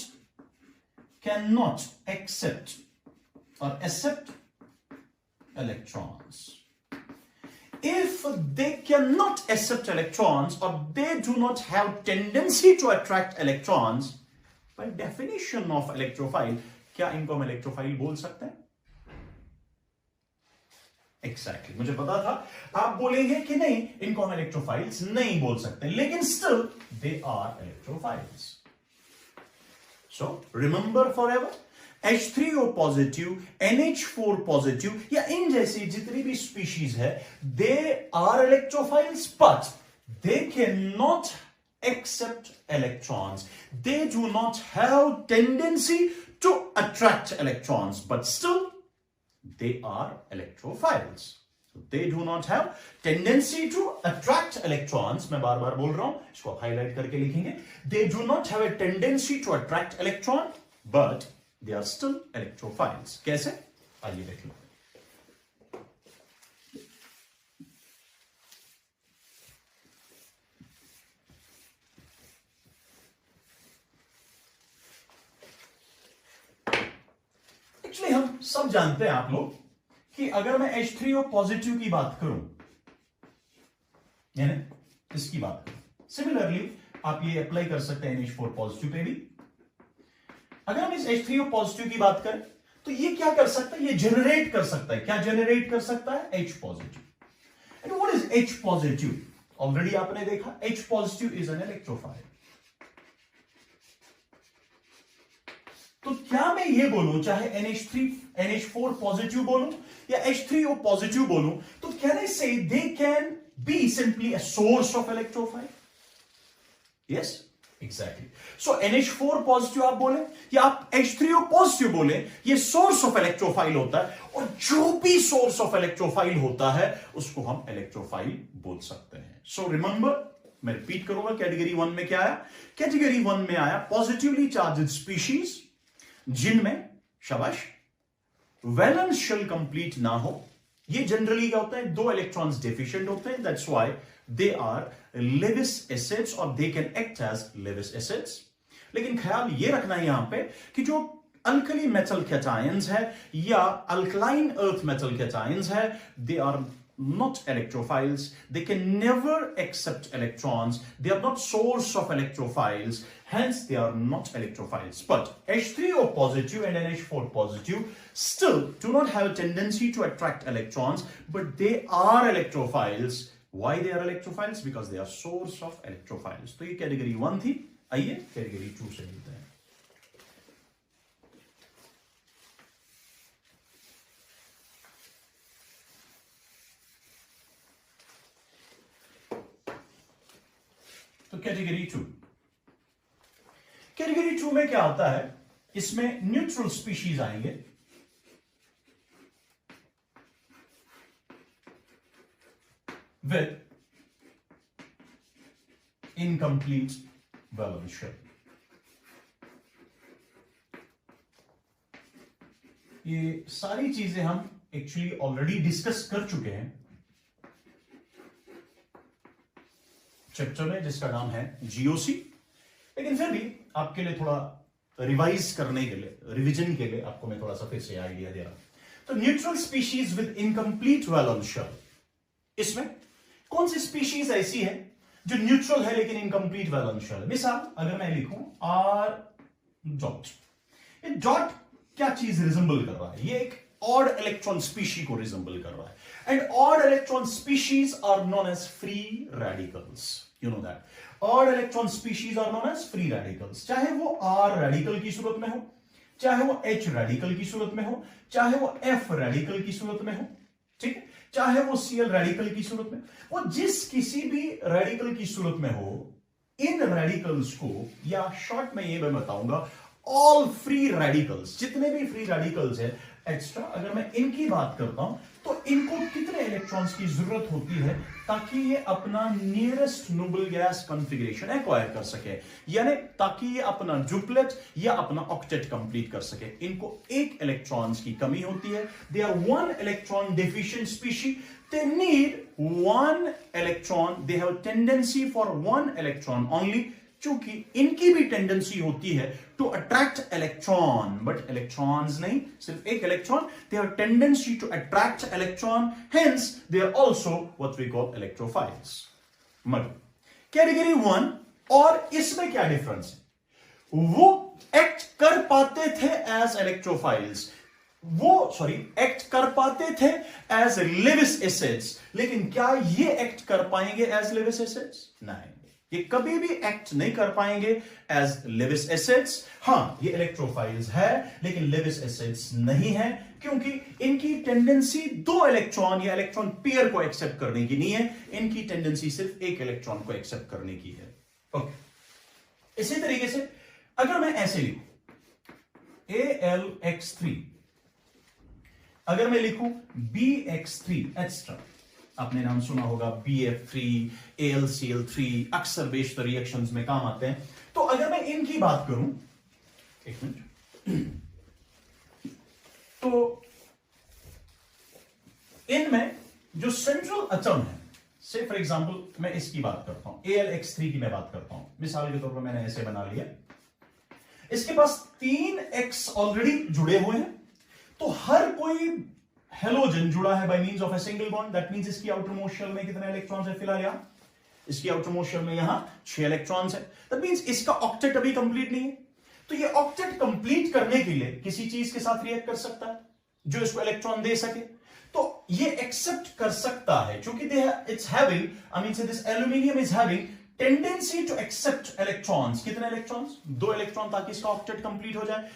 एक्सेप्ट और accept electrons? If they cannot accept electrons or they do not have tendency to attract electrons, by definition of electrophile, क्या इनको हम इलेक्ट्रोफाइल बोल सकते हैं? Exactly, मुझे पता था आप बोलेंगे कि नहीं, इनको हम इलेक्ट्रोफाइल्स नहीं बोल सकते, लेकिन still they are electrophiles. So remember forever, H3O positive, NH4 positive या इन जैसी जितनी भी स्पीशीज है, they are electrophiles but they can not accept electrons, they do not have tendency to attract electrons, but still they are electrophiles. They do not have tendency to attract electrons. मैं बार बार बोल रहा हूं, इसको highlight करके लिखेंगे। They do not have a tendency to attract electron, but they are still electrophiles. कैसे? आइए देख लो। एक्चुअली हम सब जानते हैं आप लोग कि अगर मैं H3O पॉजिटिव की बात करूं, यानी इसकी बात करूं, सिमिलरली आप ये अप्लाई कर सकते हैं NH4 पॉजिटिव पे भी। अगर हम इस H3O पॉजिटिव की बात करें तो ये क्या कर सकता है? ये जनरेट कर सकता है। क्या जनरेट कर सकता है? H positive. And what is H positive? Already आपने देखा H positive is an electrophile. तो क्या मैं ये बोलूं, चाहे NH4 पॉजिटिव बोलूं या H3O पॉजिटिव बोलूं, तो कैन आई से they can be simply a source of electrophile? Yes, exactly. So NH4 positive आप बोले या आप H3O पॉजिटिव बोले, ये सोर्स ऑफ इलेक्ट्रोफाइल होता है, और जो भी सोर्स ऑफ इलेक्ट्रोफाइल होता है उसको हम इलेक्ट्रोफाइल बोल सकते हैं। सो रिमेंबर, मैं रिपीट करूंगा, कैटेगरी 1 में क्या आया? कैटेगरी 1 में आया पॉजिटिवली चार्ज्ड स्पीशीज जिनमें शाबाश वैलेंस शेल कंप्लीट ना हो। ये जनरली क्या होता है, 2 इलेक्ट्रॉन्स डेफिशिएंट होते हैं, that's why they are Lewis acids और they can act as Lewis acids. लेकिन ख्याल ये रखना है यहां पे कि जो अल्कली मेटल कैटायंस है या अल्कलाइन अर्थ मेटल कैटायंस है, they are not electrophiles. They can never accept electrons. They are not source of electrophiles. Hence, they are not electrophiles. But H3O positive and NH4 positive still do not have a tendency to attract electrons, but they are electrophiles. Why they are electrophiles? Because they are source of electrophiles. तो ये category 1 थी। आइए category 2 से मिलते हैं। तो category 2, category 2 में क्या होता है, इसमें न्यूट्रल स्पीशीज आएंगे, विद इनकम्प्लीट वैलेंस शेल। ये सारी चीजें हम एक्चुअली ऑलरेडी डिस्कस कर चुके हैं चैप्टर में जिसका नाम है जीओसी, लेकिन फिर भी आपके लिए थोड़ा रिवाइज करने के लिए, रिवीजन के लिए आपको मैं थोड़ा सा फिर से आइडिया दे रहा हूं। तो neutral species with incomplete valence shell, इसमें कौन सी स्पीशीज ऐसी है जो न्यूट्रल है लेकिन इनकम्प्लीट वैलेंस शेल? मिसाल अगर मैं लिखूं R डॉट, ये डॉट क्या चीज रिजेंबल कर रहा है? ये एक ऑड इलेक्ट्रॉन स्पीशी को रिजेंबल कर रहा है, and odd electron species are known as free radicals. You know that. Odd electron species are known as free radicals. चाहे वो R रेडिकल की सूरत में हो, चाहे वो H रेडिकल की सूरत में हो, चाहे वो F रेडिकल की सूरत में हो, ठीक है, चाहे वो Cl रेडिकल की सूरत में, वो जिस किसी भी रेडिकल की सूरत में हो, इन रेडिकल्स को, या शॉर्ट में ये मैं बताऊंगा, ऑल फ्री रेडिकल्स, जितने भी फ्री रेडिकल्स है एक्स्ट्रा, अगर मैं इनकी बात करता हूं तो इनको कितने इलेक्ट्रॉन्स की जरूरत होती है ताकि ये अपना nearest noble gas configuration acquire कर सके, यानी ताकि ये अपना डुप्लेट या अपना ऑक्टेट कंप्लीट कर सके। इनको 1 इलेक्ट्रॉन्स की कमी होती है, they are 1 electron deficient specie, they need 1 electron, they have a tendency for 1 electron only, चूंकि इनकी भी टेंडेंसी होती है to attract electron, but electrons नहीं, सिर्फ 1 electron, they have tendency to attract electron, hence they are also what we call electrophiles. मतलब category 1 और इसमें क्या डिफरेंस है? वो एक्ट कर पाते थे एज इलेक्ट्रोफाइल्स, एक्ट कर पाते थे एज लेविस एसिड्स, लेकिन क्या ये एक्ट कर पाएंगे एज लेविस एसिड्स? नहीं, ये कभी भी एक्ट नहीं कर पाएंगे एज लेविस एसिड्स। हां, ये इलेक्ट्रोफाइल्स है लेकिन लेविस एसिड्स नहीं है, क्योंकि इनकी टेंडेंसी 2 इलेक्ट्रॉन या इलेक्ट्रॉन पेयर को एक्सेप्ट करने की नहीं है, इनकी टेंडेंसी सिर्फ 1 इलेक्ट्रॉन को एक्सेप्ट करने की है। ओके, इसी तरीके से अगर मैं ऐसे लिखूं AlX3, अगर मैं लिखूं BX3 एक्स्ट्रा, आपने नाम सुना होगा BF3, AlCl3, अक्सर बेशतर रिएक्शंस में काम आते हैं। तो अगर मैं इनकी बात करूं, एक मिनट, तो इनमें जो सेंट्रल एटम है, से फॉर एग्जांपल मैं इसकी बात करता हूं, AlX3 की मैं बात करता हूं, मिसाल के तौर पर मैंने ऐसे बना लिया, इसके पास 3 X ऑलरेडी जुड़े हुए हैं, तो हर कोई हेलोजन जुड़ा है by means of a single bond, that means इसकी आउटर मोस्ट शेल में कितने इलेक्ट्रॉन्स है? फिलहाल यहां इसकी आउटर मोस्ट शेल में यहां 6 इलेक्ट्रॉन्स है, दैट मींस इसका ऑक्टेट अभी कंप्लीट नहीं है। तो ये ऑक्टेट कंप्लीट करने के लिए किसी चीज के साथ रिएक्ट कर सकता है जो इसको इलेक्ट्रॉन दे सके, तो ये एक्सेप्ट कर सकता है क्योंकि it's having, I mean say this aluminium is having tendency to accept electrons. कितने इलेक्ट्रॉन्स? 2 इलेक्ट्रॉन, ताकि इसका ऑक्टेट कंप्लीट हो जाए,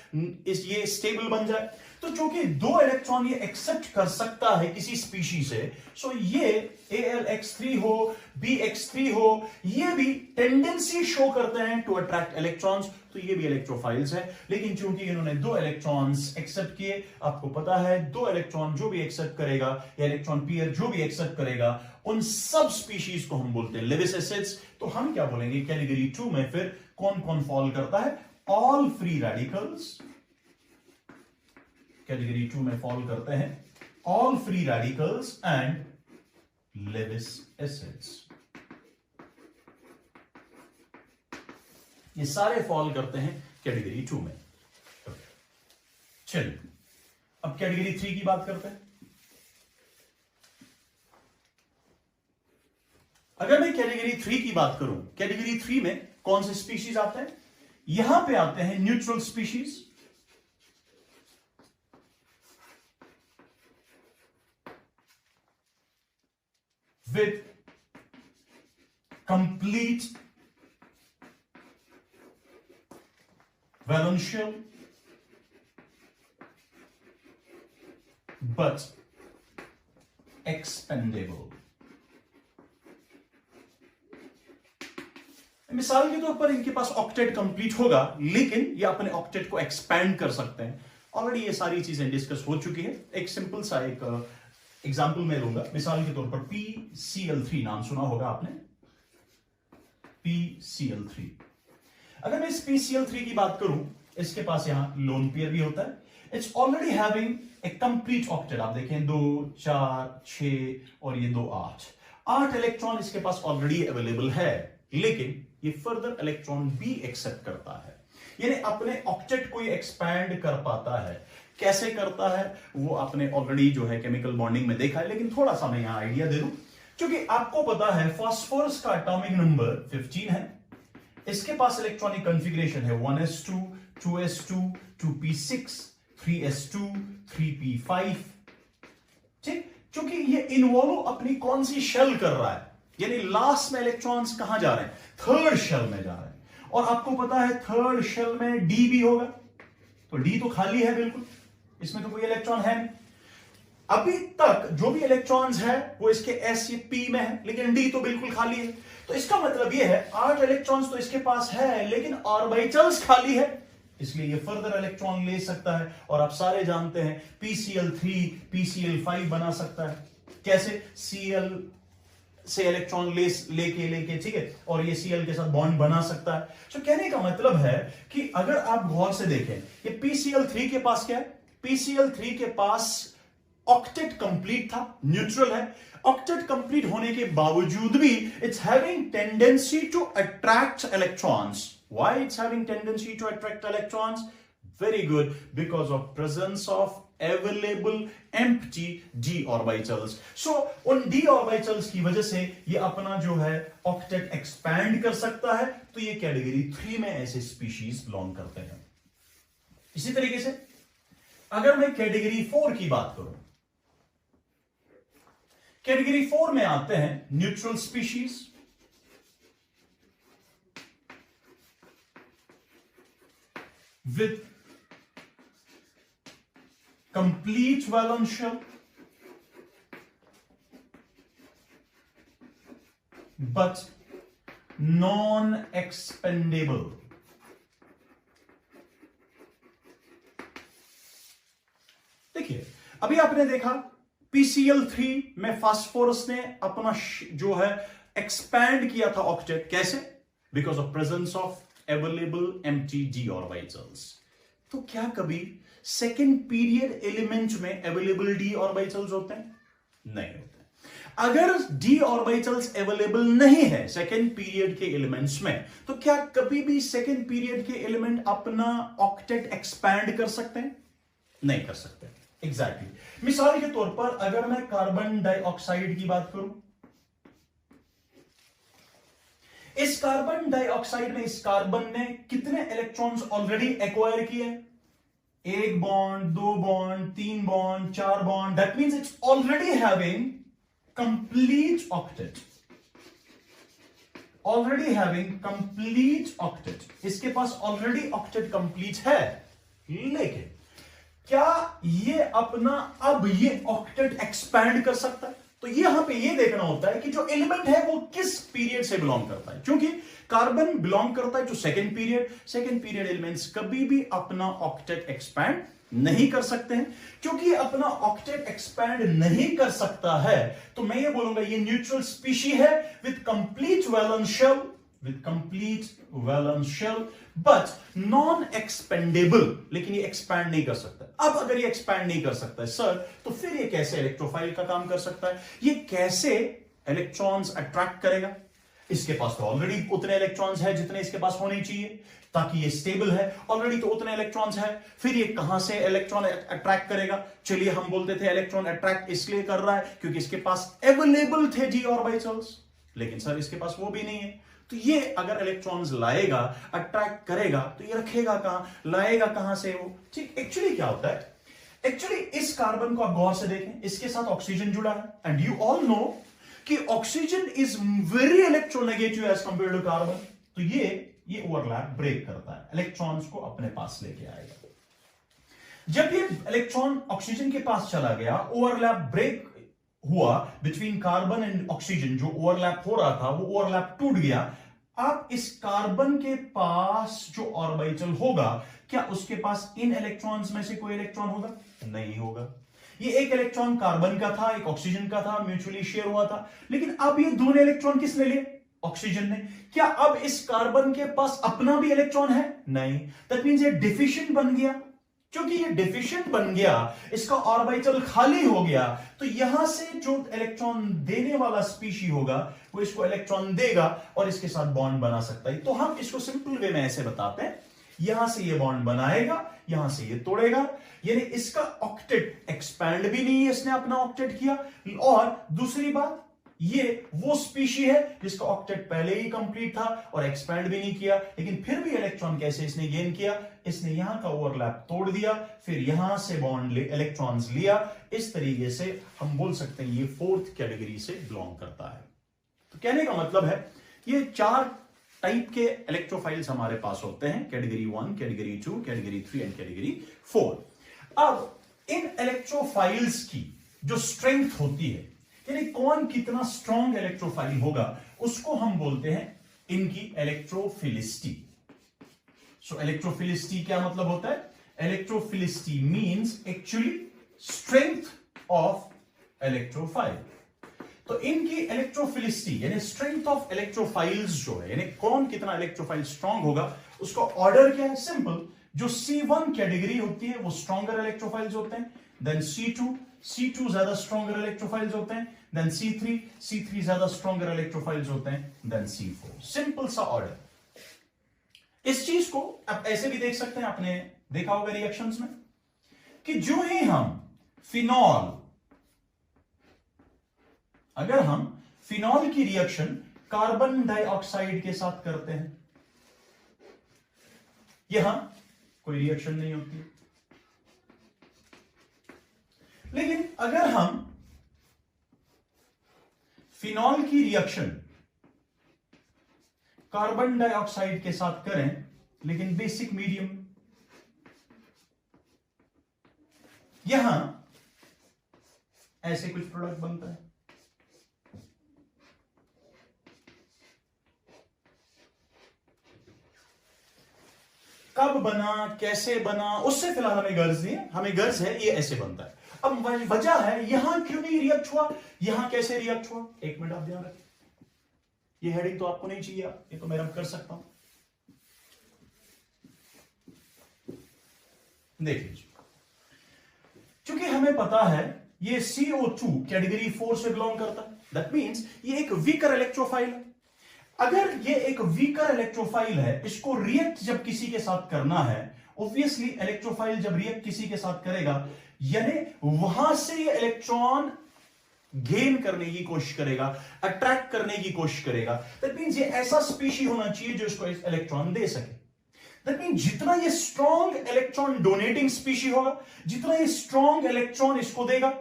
ये स्टेबल बन जाए। तो चूंकि 2 इलेक्ट्रॉन ये एक्सेप्ट कर सकता है किसी स्पीशीज से, सो ये AlX3 हो, BX3 हो, ये भी टेंडेंसी शो करते हैं टू अट्रैक्ट इलेक्ट्रॉन्स, तो ये भी इलेक्ट्रोफाइल्स है। लेकिन चूंकि इन्होंने 2 इलेक्ट्रॉन्स एक्सेप्ट किए, आपको पता है 2 इलेक्ट्रॉन जो भी एक्सेप्ट करेगा, या इलेक्ट्रॉन पेयर जो भी एक्सेप्ट करेगा, उन सब स्पीशीज को हम बोलते हैं लेविस एसिड्स। तो हम क्या बोलेंगे कैटेगरी 2 में फिर कौन कौन फॉल करता है? ऑल फ्री रेडिकल्स, कैटेगरी 2 में फॉल करते हैं all free radicals and Lewis acids. ये सारे फॉल करते हैं कैटेगरी 2 में। चलिए अब कैटेगरी 3 की बात करते हैं। अगर मैं कैटेगरी 3 की बात करूं, कैटेगरी 3 में कौन से स्पीशीज आते हैं? यहां पे आते हैं neutral species, with complete valential but expandable। मिसाल के तौर पर इनके पास ऑक्टेट कंप्लीट होगा, लेकिन ये अपने ऑक्टेट को एक्सपैंड कर सकते हैं। ऑलरेडी ये सारी चीजें डिस्कस हो चुकी है। एक सिंपल सा एक एग्जाम्पल में लूंगा। मिसाल के तौर पर PCl3 नाम सुना होगा आपने, PCl3। अगर मैं इस PCl3 की बात करूं, इसके पास यहां लोन पेयर भी होता है। It's already having a complete octet. आप देखें 2 4 6 और ये 2 8 इलेक्ट्रॉन इसके पास ऑलरेडी अवेलेबल है, लेकिन ये फर्दर इलेक्ट्रॉन भी एक्सेप्ट करता है, यानी अपने ऑक्टेट को ये एक्सपैंड कर पाता है। कैसे करता है वो आपने ऑलरेडी जो है केमिकल बॉन्डिंग में देखा है, लेकिन थोड़ा सा मैं यहां आइडिया दे दूं। क्योंकि आपको पता है फास्फोरस का एटॉमिक नंबर 15 है, इसके पास इलेक्ट्रॉनिक कॉन्फ़िगरेशन है 1s2 2s2 2p6 3s2 3p5। ठीक, क्योंकि ये इन्वॉल्व अपनी कौन सी शेल कर रहा है, यानी लास्ट में इलेक्ट्रॉन्स कहां जा रहे हैं? थर्ड शेल में जा रहे हैं। और आपको पता है थर्ड शेल में डी भी होगा, तो डी तो खाली है बिल्कुल, इसमें तो कोई इलेक्ट्रॉन है नहीं। अभी तक जो भी इलेक्ट्रॉन्स है वो इसके एस या पी में है, लेकिन डी तो बिल्कुल खाली है। तो इसका मतलब ये है 8 इलेक्ट्रॉन्स तो इसके पास है, लेकिन ऑर्बिटल्स खाली है, इसलिए ये फर्दर इलेक्ट्रॉन ले सकता है। और आप सारे जानते हैं PCl3 PCl5 बना सकता है। कैसे? Cl से इलेक्ट्रॉन लेके ठीक है, और ये Cl के साथ बॉन्ड बना सकता है। तो कहने का मतलब है कि अगर आप गौर से देखें, ये PCl3 के पास क्या है? PCl3 के पास ऑक्टेट कंप्लीट था, न्यूट्रल है। ऑक्टेट कंप्लीट होने के बावजूद भी it's having tendency to attract electrons. Why it's having tendency to attract electrons? Very good, because of presence of available empty d orbitals. So उन d ऑर्बिटल्स की वजह से ये अपना जो है ऑक्टेट एक्सपैंड कर सकता है। तो ये कैटेगरी 3 में ऐसे स्पीशीज बिलोंग करते हैं। इसी तरीके से अगर मैं कैटेगरी 4 की बात करूं, कैटेगरी 4 में आते हैं neutral species, with complete valential but non-expandable। देखिए अभी आपने देखा PCl3 में फास्फोरस ने अपना जो है एक्सपैंड किया था ऑक्टेट। कैसे? Because of presence of available empty d orbitals. तो क्या कभी सेकेंड पीरियड एलिमेंट में अवेलेबल d ऑर्बिटल्स होते हैं? नहीं होते। अगर d ऑर्बिटल्स अवेलेबल नहीं है सेकेंड पीरियड के एलिमेंट्स में, तो क्या कभी भी सेकेंड पीरियड के एलिमेंट अपना ऑक्टेट एक्सपैंड कर सकते हैं? नहीं कर सकते। एग्जैक्टली मिसाल के तौर पर अगर मैं कार्बन डाइऑक्साइड की बात करूं, इस कार्बन डाइऑक्साइड में इस कार्बन ने कितने इलेक्ट्रॉन्स ऑलरेडी एक्वायर किए? एक बॉन्ड, दो बॉन्ड, तीन बॉन्ड, चार bond, that means it's already having complete octet, already having complete octet. इसके पास ऑलरेडी ऑक्टेट कंप्लीट है, लेकिन क्या ये अपना अब ये ऑक्टेट एक्सपैंड कर सकता है? तो यहां पे ये देखना होता है कि जो एलिमेंट है वो किस पीरियड से बिलोंग करता है, क्योंकि कार्बन बिलोंग करता है to second period. Second period elements कभी भी अपना ऑक्टेट एक्सपैंड नहीं कर सकते हैं। क्योंकि अपना ऑक्टेट एक्सपैंड नहीं कर सकता है, तो मैं ये बोलूंगा ये न्यूट्रल स्पीशी है with complete valence shell, with complete valence shell but non expandable। लेकिन ये एक्सपैंड नहीं कर सकता। अब अगर ये एक्सपैंड नहीं कर सकता है सर, तो फिर ये कैसे इलेक्ट्रोफाइल का काम कर सकता है? ये कैसे इलेक्ट्रॉन्स अट्रैक्ट करेगा? इसके पास तो ऑलरेडी उतने इलेक्ट्रॉन्स है जितने इसके पास होने चाहिए, ताकि ये स्टेबल है, ऑलरेडी तो उतने इलेक्ट्रॉन्स है। फिर ये कहां से इलेक्ट्रॉन अट्रैक्ट करेगा? चलिए हम बोलते थे इलेक्ट्रॉन अट्रैक्ट इसलिए कर रहा है क्योंकि इसके पास अवेलेबल थे d ऑर्बिटल्स, लेकिन सर इसके पास वो भी नहीं है। तो ये अगर इलेक्ट्रॉन्स लाएगा, अट्रैक्ट करेगा, तो ये रखेगा कहां, लाएगा कहां से वो? ठीक, एक्चुअली क्या होता है, एक्चुअली इस कार्बन को आप गौर से देखें, इसके साथ ऑक्सीजन जुड़ा है, एंड यू ऑल नो कि oxygen is very electronegative as compare to carbon. तो ये ओवरलैप ब्रेक करता है, इलेक्ट्रॉन्स को अपने पास लेके आएगा। जब ये इलेक्ट्रॉन ऑक्सीजन के पास चला गया, ओवरलैप ब्रेक हुआ बिटवीन कार्बन एंड ऑक्सीजन, जो ओवरलैप हो रहा था वो ओवरलैप टूट गया। अब इस कार्बन के पास जो ऑर्बिटल होगा, क्या उसके पास इन इलेक्ट्रॉन्स में से कोई इलेक्ट्रॉन होगा? नहीं होगा। ये एक इलेक्ट्रॉन कार्बन का था, एक ऑक्सीजन का था, म्यूचुअली शेयर हुआ था, लेकिन अब ये दोनों इलेक्ट्रॉन किसने लिए? ऑक्सीजन ने। क्या अब इस कार्बन के पास अपना भी इलेक्ट्रॉन है? नहीं। दैट मींस ये डिफिशिएंट बन गया। क्योंकि ये डिफिशिएंट बन गया, इसका ऑर्बिटल खाली हो गया, तो यहां से जो इलेक्ट्रॉन देने वाला स्पीशी होगा वो इसको इलेक्ट्रॉन देगा और इसके साथ बॉन्ड बना सकता है। तो हम इसको सिंपल वे में ऐसे बताते हैं, यहां से ये बॉन्ड बनाएगा, यहां से ये तोड़ेगा, यानी इसका ऑक्टेट एक्सपैंड भी नहीं है, इसने अपना ऑक्टेट किया। और दूसरी बात, ये वो स्पीशी है जिसका ऑक्टेट पहले ही कंप्लीट था और एक्सपैंड भी नहीं किया, लेकिन फिर भी इलेक्ट्रॉन कैसे इसने गेन किया? इसने यहां का ओवरलैप तोड़ दिया, फिर यहां से बॉन्ड इलेक्ट्रॉन्स लिया। इस तरीके से हम बोल सकते हैं ये फोर्थ कैटेगरी से बिलोंग करता है। तो कहने का मतलब है ये चार टाइप के इलेक्ट्रोफाइल्स हमारे पास होते हैं, category 1, category 2, category 3 and category 4। अब इन इलेक्ट्रोफाइल्स की जो स्ट्रेंथ होती है, यानी कौन कितना स्ट्रॉन्ग इलेक्ट्रोफाइल होगा, उसको हम बोलते हैं इनकी इलेक्ट्रोफिलिसिटी। सो इलेक्ट्रोफिलिसिटी क्या मतलब होता है? Electrophilicity means actually strength of electrophile. तो इनकी इलेक्ट्रोफिलिसिटी यानी स्ट्रेंथ ऑफ इलेक्ट्रोफाइल्स जो है, यानी कौन कितना इलेक्ट्रोफाइल स्ट्रॉन्ग होगा, उसका ऑर्डर क्या है? सिंपल, जो C1 कैटेगरी होती है वो स्ट्रॉन्गर इलेक्ट्रोफाइल्स होते हैं, देन C2 ज्यादा स्ट्रॉन्गर इलेक्ट्रोफाइल्स होते हैं, देन C3 ज्यादा स्ट्रॉन्गर इलेक्ट्रोफाइल्स होते हैं, देन C4। सिंपल सा ऑर्डर। इस चीज को आप ऐसे भी देख सकते हैं, आपने देखा होगा रिएक्शंस में कि जो ही हम फिनॉल, अगर हम फिनॉल की रिएक्शन कार्बन डाइऑक्साइड के साथ करते हैं, यहां कोई रिएक्शन नहीं होती। लेकिन अगर हम फिनॉल की रिएक्शन कार्बन डाइऑक्साइड के साथ करें, लेकिन बेसिक मीडियम, यहां ऐसे कुछ प्रोडक्ट बनता है। कब बना, कैसे बना, उससे फिलहाल हमें गर्ज नहीं है, हमें गर्ज है ये ऐसे बनता है। अब वजह है यहां क्यों नहीं रिएक्ट हुआ, यहां कैसे रिएक्ट हुआ, एक मिनट आप ध्यान रखें। ये हेडिंग तो आपको नहीं चाहिए, ये तो मैं रब कर सकता हूं। देख लीजिए, क्योंकि हमें पता है ये CO2 कैटेगरी 4 से बिलोंग करता है, दैट मींस ये एक वीकर इलेक्ट्रोफाइल है। अगर ये एक वीकर इलेक्ट्रोफाइल है, इसको रिएक्ट जब किसी के साथ करना है, ऑब्वियसली इलेक्ट्रोफाइल जब रिएक्ट किसी के साथ करेगा, यानी वहां से ये इलेक्ट्रॉन गेन करने की कोशिश करेगा, अट्रैक्ट करने की कोशिश करेगा। दैट मींस ये ऐसा स्पीशी होना चाहिए जो इसको इलेक्ट्रॉन दे सके। दैट मीन जितना ये स्ट्रॉन्ग इलेक्ट्रॉन डोनेटिंग स्पीशी होगा, जितना ये स्ट्रॉन्ग इलेक्ट्रॉन इसको देगा,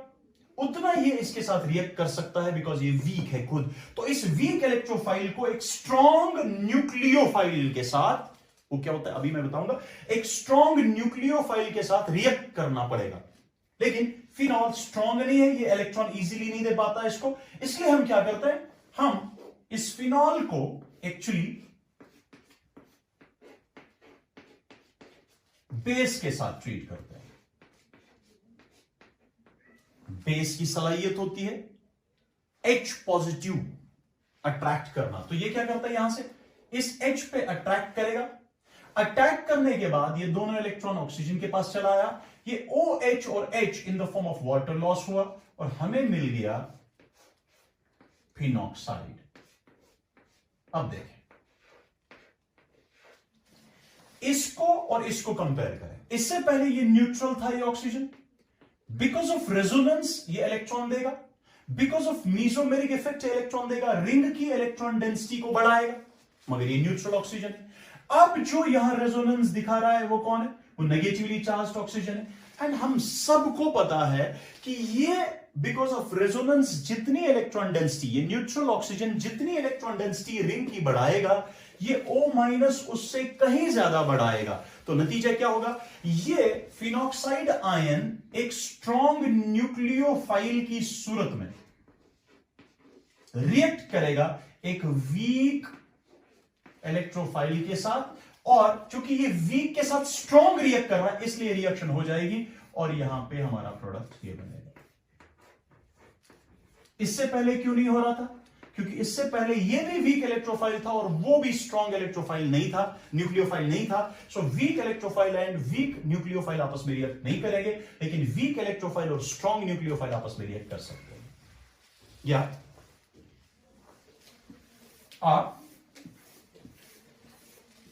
उतना ये इसके साथ रिएक्ट कर सकता है, बिकॉज ये वीक है खुद। तो इस वीक इलेक्ट्रोफाइल को एक स्ट्रॉन्ग न्यूक्लियोफाइल के साथ, वो क्या होता है अभी मैं बताऊंगा, एक स्ट्रॉन्ग न्यूक्लियोफाइल के साथ रिएक्ट करना पड़ेगा। लेकिन फिनॉल स्ट्रॉन्ग नहीं है, ये इलेक्ट्रॉन इजीली नहीं दे पाता इसको, इसलिए हम क्या करते हैं, हम इस फिनॉल को एक्चुअली बेस के साथ ट्रीट करते हैं। बेस की सलाहियत होती है H पॉजिटिव अट्रैक्ट करना, तो ये क्या करता है, यहां से इस H पे अट्रैक्ट करेगा। अटैक करने के बाद ये दोनों इलेक्ट्रॉन ऑक्सीजन के पास चला आया, ये OH और H in the form of water loss हुआ और हमें मिल गया फिनॉक्साइड। अब देखें, इसको और इसको कंपेयर करें। इससे पहले ये न्यूट्रल था ये ऑक्सीजन, बिकॉज ऑफ रेजोनेंस ये इलेक्ट्रॉन देगा, बिकॉज ऑफ मीसोमेरिक इफेक्ट इलेक्ट्रॉन देगा, रिंग की इलेक्ट्रॉन डेंसिटी को बढ़ाएगा, मगर ये न्यूट्रल ऑक्सीजन है। अब जो यहां रेजोनेंस दिखा रहा है वो कौन है, वो नेगेटिवली चार्ज्ड ऑक्सीजन है। एंड हम सबको पता है कि ये बिकॉज ऑफ रेजोनेंस जितनी इलेक्ट्रॉन डेंसिटी, ये न्यूट्रल ऑक्सीजन जितनी इलेक्ट्रॉन डेंसिटी रिंग की बढ़ाएगा, ये O- उससे कहीं ज्यादा बढ़ाएगा। तो नतीजा क्या होगा, ये फिनॉक्साइड आयन एक स्ट्रॉन्ग न्यूक्लियोफाइल की सूरत में रिएक्ट करेगा एक वीक इलेक्ट्रोफाइल के साथ, और चूंकि ये वीक के साथ स्ट्रॉन्ग रिएक्ट कर रहा है, इसलिए रिएक्शन हो जाएगी और यहां पे हमारा प्रोडक्ट ये बनेगा। इससे पहले क्यों नहीं हो रहा था, क्योंकि इससे पहले ये भी वीक इलेक्ट्रोफाइल था और वो भी स्ट्रॉन्ग इलेक्ट्रोफाइल नहीं था, न्यूक्लियोफाइल नहीं था। So weak electrophile and weak nucleophile आपस में रिएक्ट नहीं करेंगे, लेकिन वीक इलेक्ट्रोफाइल और स्ट्रॉन्ग न्यूक्लियोफाइल आपस में रिएक्ट कर सकते हैं। या आप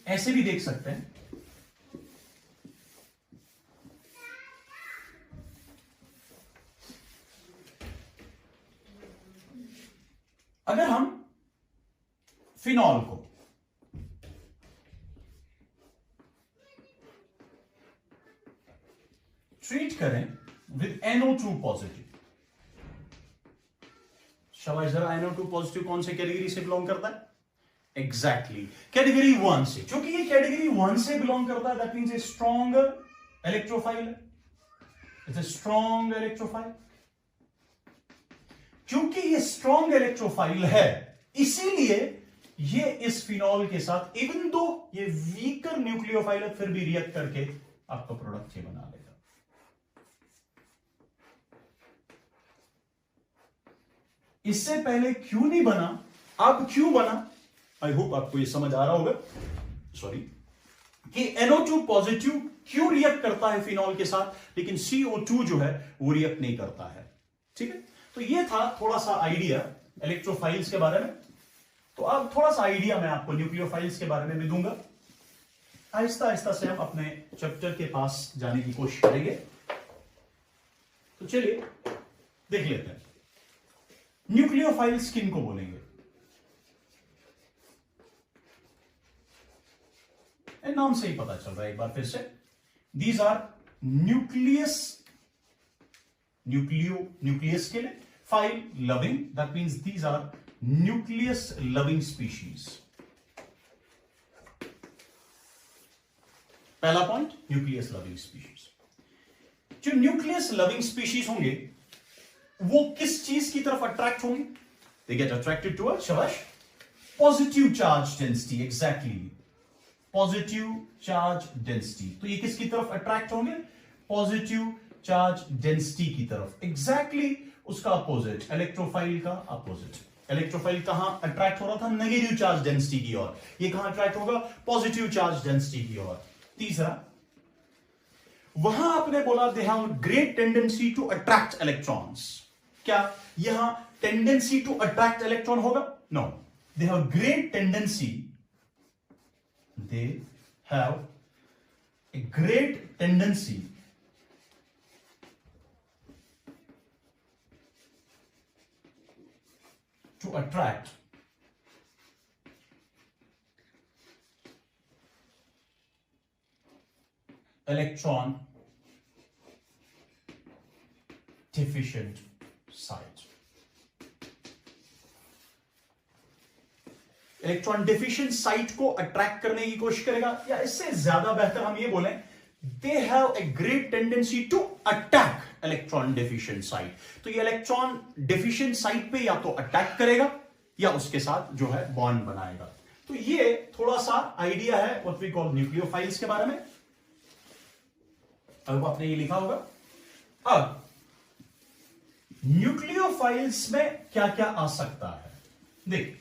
ऐसे भी देख सकते हैं, अगर हम फिनॉल को ट्रीट करें विद NO2 पॉजिटिव, शाबाश, जरा NO2 पॉजिटिव कौन से कैटेगरी से बिलोंग करता है, एग्जैक्टली कैटेगरी 1 से। क्योंकि ये कैटेगरी 1 से बिलोंग करता है, that means a strong electrophile, it's a strong electrophile. क्योंकि ये स्ट्रॉन्ग इलेक्ट्रोफाइल है, इसीलिए ये इस फिनॉल के साथ, इवन दो ये वीकर न्यूक्लियोफाइल है, फिर भी रिएक्ट करके आपका प्रोडक्ट ये बना लेगा। इससे पहले क्यों नहीं बना, अब क्यों बना, आई होप आपको ये समझ आ रहा होगा, सॉरी, कि NO2 पॉजिटिव क्यों रिएक्ट करता है फिनॉल के साथ, लेकिन CO2 जो है वो रिएक्ट नहीं करता है। ठीक है, तो ये था थोड़ा सा आइडिया इलेक्ट्रोफाइल्स के बारे में। तो अब थोड़ा सा आइडिया मैं आपको न्यूक्लियोफाइल्स के बारे में भी दूंगा। आहिस्ता आहिस्ता से हम अपने चैप्टर के पास जाने की कोशिश करेंगे। तो चलिए देख लेते हैं, न्यूक्लियोफाइल्स किन को बोलेंगे। नाम से ही पता चल रहा है एक बार फिर से, दीज आर न्यूक्लियस के लिए phile loving, that means these are nucleus loving species. पहला पॉइंट, न्यूक्लियस लविंग स्पीशीज। जो न्यूक्लियस लविंग स्पीशीज होंगे वो किस चीज की तरफ अट्रैक्ट होंगे, दे गेट अट्रैक्टेड टुवर्ड्स, शाबाश, positive charge density, exactly positive charge density. तो ये किसकी तरफ अट्रैक्ट होंगे, पॉजिटिव चार्ज डेंसिटी की तरफ, एग्जैक्टली उसका अपोजिट, इलेक्ट्रोफाइल का अपोजिट। इलेक्ट्रोफाइल कहां अट्रैक्ट हो रहा था, नेगेटिव चार्ज डेंसिटी की ओर, ये कहां अट्रैक्ट होगा, पॉजिटिव चार्ज डेंसिटी की ओर। तीसरा, वहां आपने बोला they have great tendency to attract electrons, क्या यहां टेंडेंसी टू अट्रैक्ट इलेक्ट्रॉन होगा, no, they have great tendency, they have a great tendency to attract electron deficient site. Electron deficient site को attract करने की कोशिश करेगा, या इससे ज्यादा बेहतर हम ये बोलें, they have a great tendency to attack electron deficient site. तो ये इलेक्ट्रॉन डिफिशिएंट साइट पे या तो अटैक करेगा या उसके साथ जो है बॉन्ड बनाएगा। तो ये थोड़ा सा आइडिया है व्हाट वी कॉल न्यूक्लियोफाइल्स के बारे में। अब आपने ये लिखा होगा। अब न्यूक्लियोफाइल्स में क्या क्या आ सकता है, देख,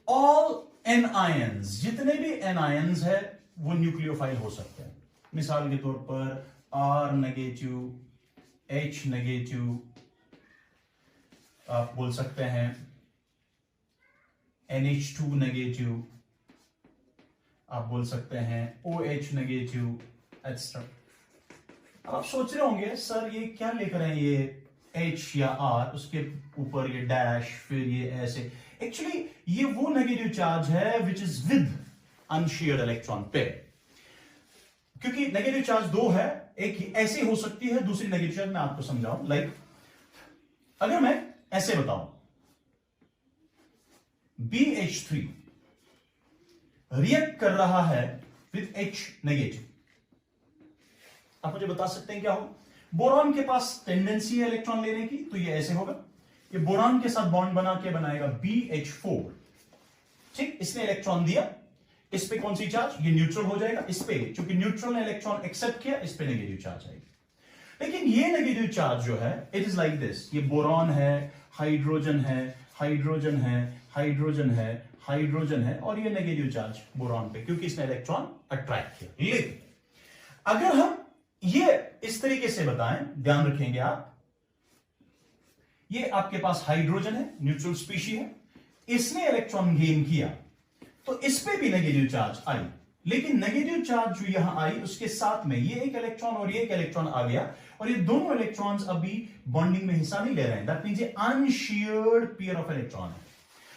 ऑल एनआयंस, जितने भी एनआयंस है वो न्यूक्लियोफाइल हो सकते हैं। मिसाल के तौर पर आर नेगेटिव, एच नेगेटिव, आप बोल सकते हैं NH2 नेगेटिव, आप बोल सकते हैं OH नेगेटिव, एक्सेट्रा। आप सोच रहे होंगे सर ये क्या लेकर हैं, ये H या R, उसके ऊपर ये डैश, फिर ये ऐसे। एक्चुअली ये वो नेगेटिव चार्ज है which is with unshared electron pair. क्योंकि नेगेटिव चार्ज दो है, एक ऐसी हो सकती है, दूसरी नेगेटिव चार्ज मैं आपको समझाऊं। लाइक अगर मैं ऐसे बताऊं, BH3 रिएक्ट कर रहा है विद H नेगेटिव, आप मुझे बता सकते हैं क्या हो? बोरॉन के पास टेंडेंसी है इलेक्ट्रॉन लेने की, तो ये ऐसे होगा, ये बोरॉन के साथ बॉन्ड बना के बनाएगा BH4। ठीक, इसने इलेक्ट्रॉन दिया, इस पे कौन सी चार्ज, ये न्यूट्रल हो जाएगा, इस पे चूंकि न्यूट्रल ने इलेक्ट्रॉन एक्सेप्ट किया, इस पे नेगेटिव चार्ज आएगी। लेकिन ये नेगेटिव चार्ज जो है, इट इज लाइक दिस, ये बोरॉन है, हाइड्रोजन है, हाइड्रोजन है, हाइड्रोजन है, हाइड्रोजन है, और ये नेगेटिव चार्ज बोरॉन पे, क्योंकि इसने इलेक्ट्रॉन अट्रैक्ट किया। लेकिन अगर हम ये इस तरीके से बताएं, ध्यान रखेंगे आप, ये आपके पास हाइड्रोजन है, न्यूट्रल स्पीशी है, इसने इलेक्ट्रॉन गेन किया, तो इस पे भी नेगेटिव चार्ज आई, लेकिन नेगेटिव चार्ज जो यहां आई उसके साथ में ये एक इलेक्ट्रॉन और ये एक इलेक्ट्रॉन आ गया, और ये दोनों इलेक्ट्रॉन्स अभी बॉन्डिंग में हिस्सा नहीं ले रहे हैं। दैट मींस ये अनशेयर्ड पेयर ऑफ इलेक्ट्रॉन है।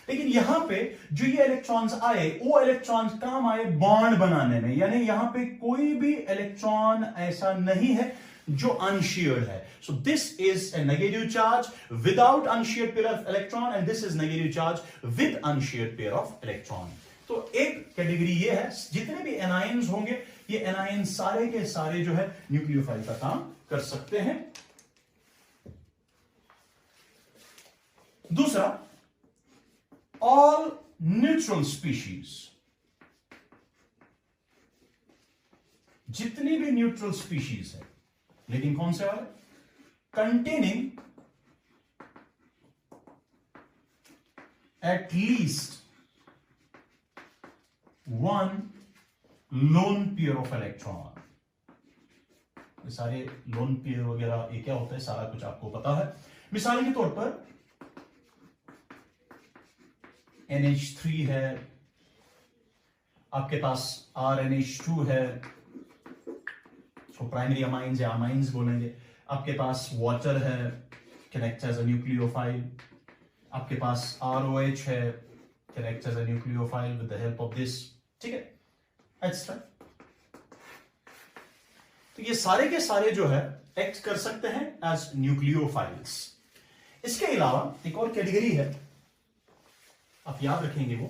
लेकिन यहां पे जो ये इलेक्ट्रॉन्स आए, वो इलेक्ट्रॉन्स काम आए बॉन्ड बनाने में, यानी यहां पे कोई भी इलेक्ट्रॉन ऐसा नहीं है जो अनशेयर्ड है। So this is a negative charge without unshared pair of electron, and this is negative charge with unshared pair of electron. तो एक कैटेगरी ये है, जितने भी एनायंस होंगे, ये एनायंस सारे के सारे जो है न्यूक्लियोफाइल का काम कर सकते हैं। दूसरा, ऑल न्यूट्रल स्पीशीज, जितनी भी न्यूट्रल स्पीशीज है, लेकिन कौन से वाले, containing at least one lone pair of electron. ये सारे लोन पेयर वगैरह ये क्या होता है, सारा कुछ आपको पता है। मिसाल के तौर पर NH3 है, आपके पास RNH2 है, प्राइमरी अमाइंस या अमाइंस बोलेंगे, आपके पास वाटर है, कनेक्ट एज अ न्यूक्लियोफाइल, आपके पास ROH है, connect as a nucleophile with the help of this, ठीक है, एक्स्ट्रा। तो ये सारे के सारे जो है एक्ट कर सकते हैं एज न्यूक्लियोफाइल्स। इसके अलावा एक और कैटेगरी है, आप याद रखेंगे वो,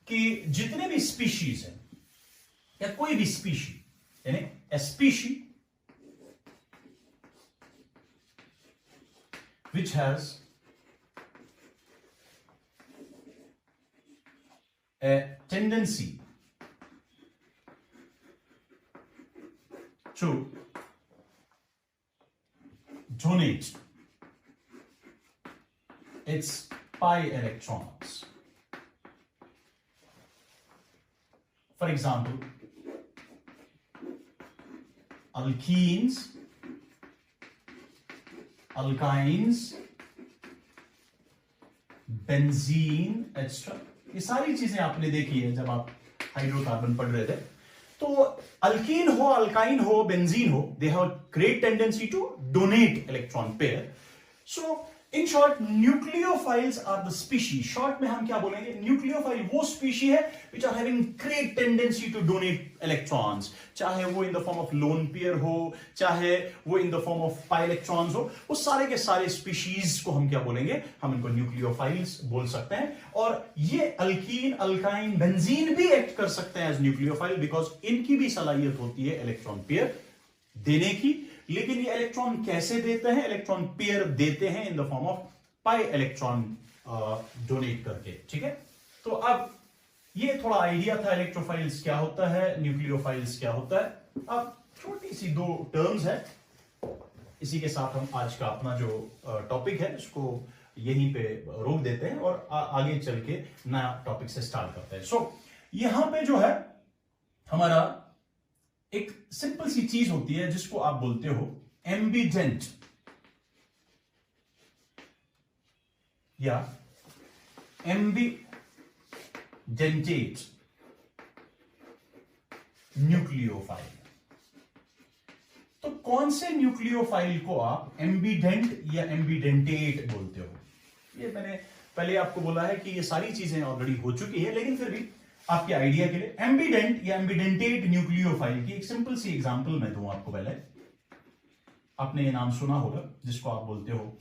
कि जितने भी स्पीशीज हैं या कोई भी स्पीशी, यानी a species which has a tendency to donate its pi electrons. For example, alkenes, alkynes, benzene extra, ये सारी चीजें आपने देखी है जब आप हाइड्रोकार्बन पढ़ रहे थे। तो अल्कीन हो, अल्काइन हो, बेंजीन हो, they have great tendency to donate electron pair. So in short nucleophiles are the specie, short में हम क्या बोलेंगे, न्यूक्लियोफाइल वो स्पीशी है which are having great tendency to donate electrons, चाहे वो in the form of lone pair हो, चाहे वो in the form of pi electrons हो, वो सारे के सारे स्पीशीज को हम क्या बोलेंगे, हम इनको न्यूक्लियोफाइल्स बोल सकते हैं। और ये अल्कीन, अल्काइन, बेंजीन भी एक्ट कर सकते हैं एज न्यूक्लियोफाइल, बिकॉज इनकी भी सलाहियत होती है इलेक्ट्रॉन पेयर देने की। लेकिन ये इलेक्ट्रॉन कैसे देते हैं, इलेक्ट्रॉन पेयर देते हैं इन the form of pi electron donate करके, ठीक है। तो अब ये थोड़ा आइडिया था इलेक्ट्रोफाइल्स क्या होता है, न्यूक्लियोफाइल्स क्या होता है। अब छोटी सी दो टर्म्स है, इसी के साथ हम आज का अपना जो टॉपिक है इसको यहीं पे रोक देते हैं और आगे चल के नया टॉपिक से स्टार्ट करते हैं। सो यहां पे जो है हमारा एक सिंपल सी चीज होती है जिसको आप बोलते हो एम्बिडेंट या एम्बिडेंटेट न्यूक्लियोफाइल। तो कौन से न्यूक्लियोफाइल को आप एम्बिडेंट या एम्बिडेंटेट बोलते हो? ये मैंने पहले आपको बोला है कि ये सारी चीजें ऑलरेडी हो चुकी है, लेकिन फिर भी आपके आइडिया के लिए एम्बिडेंट या एम्बिडेंटेट न्यूक्लियोफाइल की एक सिंपल सी एग्जांपल मैं दूं आपको। पहले आपने ये नाम सुना होगा जिसको आप बोलते हो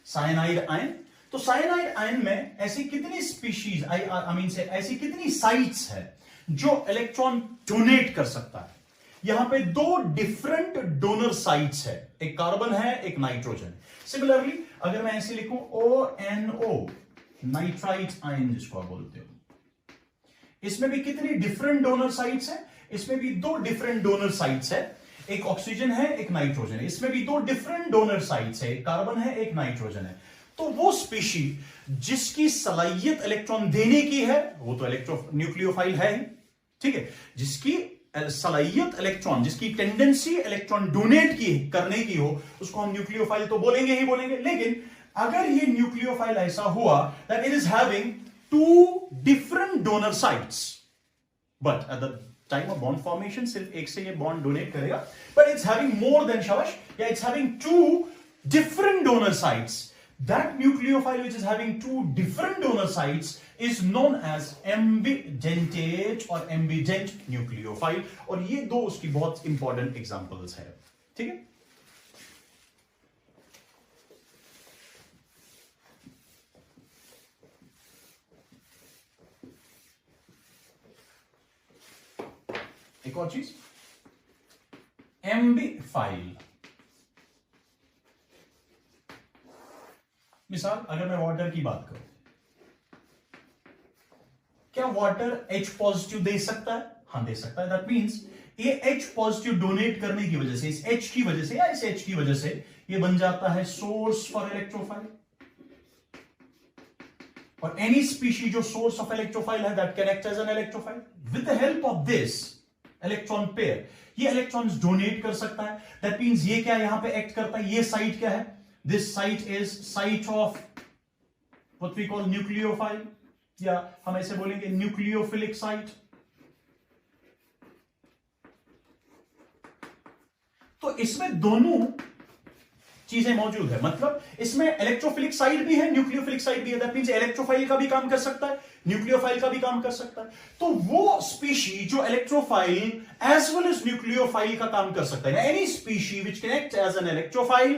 साइनाइड आयन। तो साइनाइड आयन में ऐसी कितनी स्पीशीज आई मीन से ऐसी कितनी साइट्स है जो इलेक्ट्रॉन डोनेट कर सकता है? यहां पे दो डिफरेंट डोनर साइट्स है, एक कार्बन है, एक नाइट्रोजन। सिमिलरली अगर मैं ऐसे लिखूं ONO नाइट्राइट आयन जिसको आप बोलते हो, इसमें भी कितनी डिफरेंट डोनर साइट्स है? इसमें भी दो डिफरेंट डोनर साइट्स है, एक ऑक्सीजन है, एक नाइट्रोजन है। इसमें भी दो डिफरेंट डोनर साइट्स है, एक कार्बन है, एक नाइट्रोजन है। तो वो स्पीशी जिसकी सलाहियत इलेक्ट्रॉन देने की है वो तो न्यूक्लियोफाइल है ही, ठीक है। जिसकी सलाहियत इलेक्ट्रॉन, जिसकी टेंडेंसी इलेक्ट्रॉन डोनेट की करने की हो, उसको हम न्यूक्लियोफाइल तो बोलेंगे ही बोलेंगे। लेकिन अगर ये न्यूक्लियोफाइल ऐसा हुआ that it is having two different donor sites, but at the time of bond formation सिर्फ एक से ये bond donate करेगा, but it's having more than Shavash, yeah, it's having two different donor sites. That nucleophile which is having two different donor sites is known as ambidentate or ambident nucleophile, और ये दो उसकी बहुत important examples है, ठीक है। एक और चीज, एम्बिफाइल। मिसाल अगर मैं वाटर की बात करूं, क्या वाटर H पॉजिटिव दे सकता है? हाँ, दे सकता है। दैट मींस ये H पॉजिटिव डोनेट करने की वजह से, इस H की वजह से या इस H की वजह से ये बन जाता है सोर्स फॉर इलेक्ट्रोफाइल। और एनी स्पीशी जो सोर्स ऑफ इलेक्ट्रोफाइल है that can act as an electrophile. With the help of this electron pair ये इलेक्ट्रॉन्स डोनेट कर सकता है। दैट मींस ये क्या यहां पे एक्ट करता है, ये साइट क्या है? This site is site of what we call nucleophile, या हम ऐसे बोलेंगे न्यूक्लियोफिलिक साइट। तो इसमें दोनों चीजें मौजूद है, मतलब इसमें इलेक्ट्रोफिलिक साइड भी है, न्यूक्लियोफिलिक साइड भी है। दैट मींस इलेक्ट्रोफाइल का भी काम कर सकता है, न्यूक्लियोफाइल का भी काम कर सकता है। तो वो स्पीशी जो electrophile as well as nucleophile का काम कर सकता है, any species which can act as an electrophile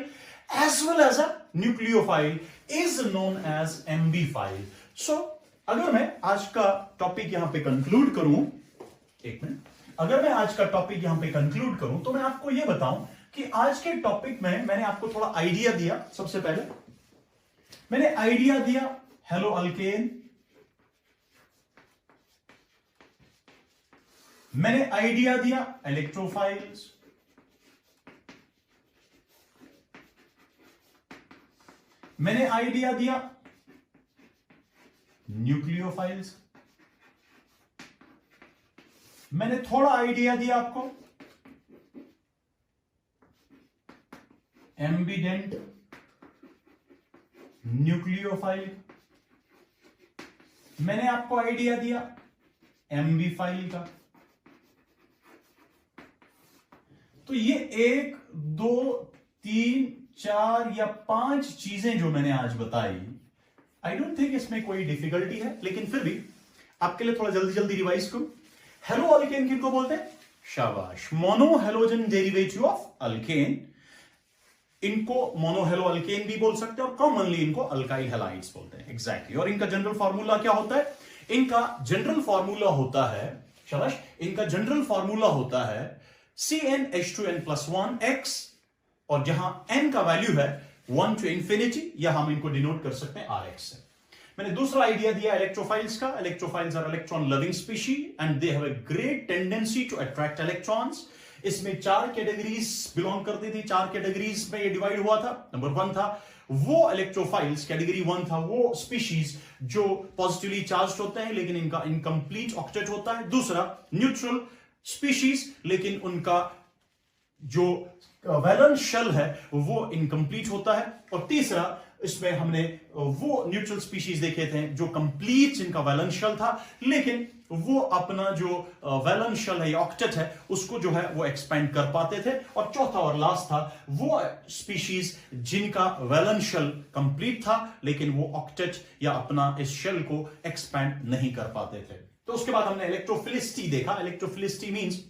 as well as a nucleophile is known as ambiphile. So अगर मैं आज का टॉपिक यहां पे कंक्लूड करूं, एक मिनट, अगर मैं आज का टॉपिक यहां पे कंक्लूड करूं तो मैं आपको यह बताऊं कि आज के टॉपिक में मैंने आपको थोड़ा आइडिया दिया। सबसे पहले मैंने आइडिया दिया हेलो अल्केन, मैंने आइडिया दिया इलेक्ट्रोफाइल्स, मैंने आइडिया दिया न्यूक्लियोफाइल्स, मैंने थोड़ा आइडिया दिया आपको एम्बिडेंट न्यूक्लियोफाइल, मैंने आपको आइडिया दिया एम्बिफाइल का। तो ये 1 2 3 4 या 5 चीजें जो मैंने आज बताई, आई डोंट थिंक इसमें कोई डिफिकल्टी है, लेकिन फिर भी आपके लिए थोड़ा जल्दी जल्दी रिवाइज करूं। हेलो अल्केन किनको बोलते हैं? शाबाश, mono halogen derivative of alkane, इनको मोनो हेलो अल्केन भी बोल सकते हैं और कॉमनली इनको अल्काइल हैलाइड्स बोलते हैं। एग्जैक्टली। और इनका जनरल फार्मूला क्या होता है? इनका जनरल फार्मूला होता है, शाबाश, इनका जनरल फार्मूला होता है CnH2n+1x, और जहां n का वैल्यू है 1 to infinity, या हम इनको डिनोट कर सकते हैं Rx से। मैंने दूसरा आइडिया दिया इलेक्ट्रोफाइल्स का। Electrophiles are electron loving specie and they have a great tendency to attract electrons. इसमें 4 कैटेगरीज बिलोंग करती थी, 4 कैटेगरीज में ये डिवाइड हुआ था। नंबर 1 था वो इलेक्ट्रोफाइल्स, कैटेगरी 1 था वो स्पीशीज जो पॉजिटिवली चार्ज होते हैं लेकिन इनका इनकम्प्लीट ऑक्टेट होता है। दूसरा न्यूट्रल स्पीशीज, लेकिन उनका जो वैलेंस शेल है वो इनकम्प्लीट होता है। और तीसरा, इसमें हमने वो न्यूट्रल स्पीशीज देखे थे जो कंप्लीट जिनका वैलेंस शेल था, लेकिन वो अपना जो वैलेंस शेल है या ऑक्टेट है उसको जो है वो एक्सपेंड कर पाते थे। और चौथा और लास्ट था वो स्पीशीज जिनका वैलेंस शेल कंप्लीट था लेकिन वो ऑक्टेट या अपना इस शेल को एक्सपेंड नहीं कर पाते थे। तो उसके बाद हमने इलेक्ट्रोफिलिसिटी देखा। Electrophilicity means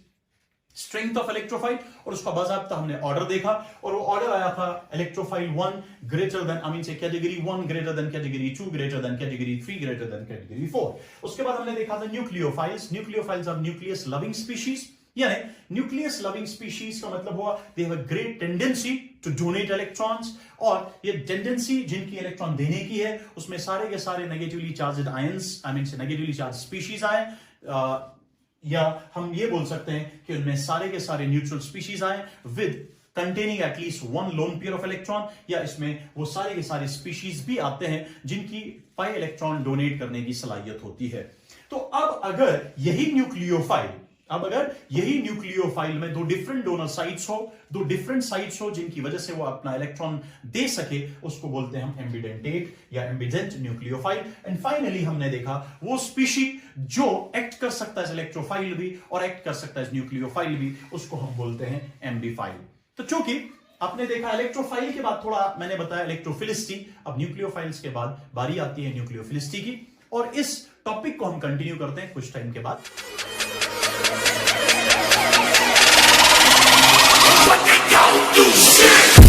strength of electrophile, और उसका बाज़ाब्ता हमने ऑर्डर देखा, और वो ऑर्डर आया था electrophile 1 greater than, I mean say category 1 greater than category 2 greater than category 3 greater than category 4। उसके बाद हमने देखा था nucleophiles. Nucleophiles are nucleus loving species, यानी न्यूक्लियस लविंग स्पीशीज का मतलब हुआ they have a great tendency to donate electrons, और ये टेंडेंसी जिनकी इलेक्ट्रॉन देने की है उसमें सारे के सारे नेगेटिवली चार्ज्ड आयंस, आई मीन से नेगेटिवली चार्ज स्पीशीज आए, या हम ये बोल सकते हैं कि उनमें सारे के सारे न्यूट्रल स्पीशीज आए with containing at least 1 lone pair of electron, या इसमें वो सारे के सारे स्पीशीज भी आते हैं जिनकी पाई इलेक्ट्रॉन डोनेट करने की सलाहियत होती है। तो अब अगर यही न्यूक्लियोफाइल में 2 डिफरेंट डोनर साइट्स हो, 2 डिफरेंट साइट्स हो जिनकी वजह से वो अपना इलेक्ट्रॉन दे सके, उसको बोलते हैं हम एम्बिडेंटेट या एम्बिडेंट न्यूक्लियोफाइल। एंड फाइनली हमने देखा वो स्पीशी जो एक्ट कर सकता है इलेक्ट्रोफाइल भी और एक्ट कर सकता है न्यूक्लियोफाइल भी, उसको हम बोलते हैं एम्बीफाइल। तो चूंकि आपने देखा इलेक्ट्रोफाइल के बाद थोड़ा मैंने बताया इलेक्ट्रोफिलिसिटी, अब न्यूक्लियोफाइल्स के बाद बारी आती है न्यूक्लियोफिलिसिटी की, और इस टॉपिक को हम कंटिन्यू करते हैं कुछ टाइम के बाद। What they don't do shit.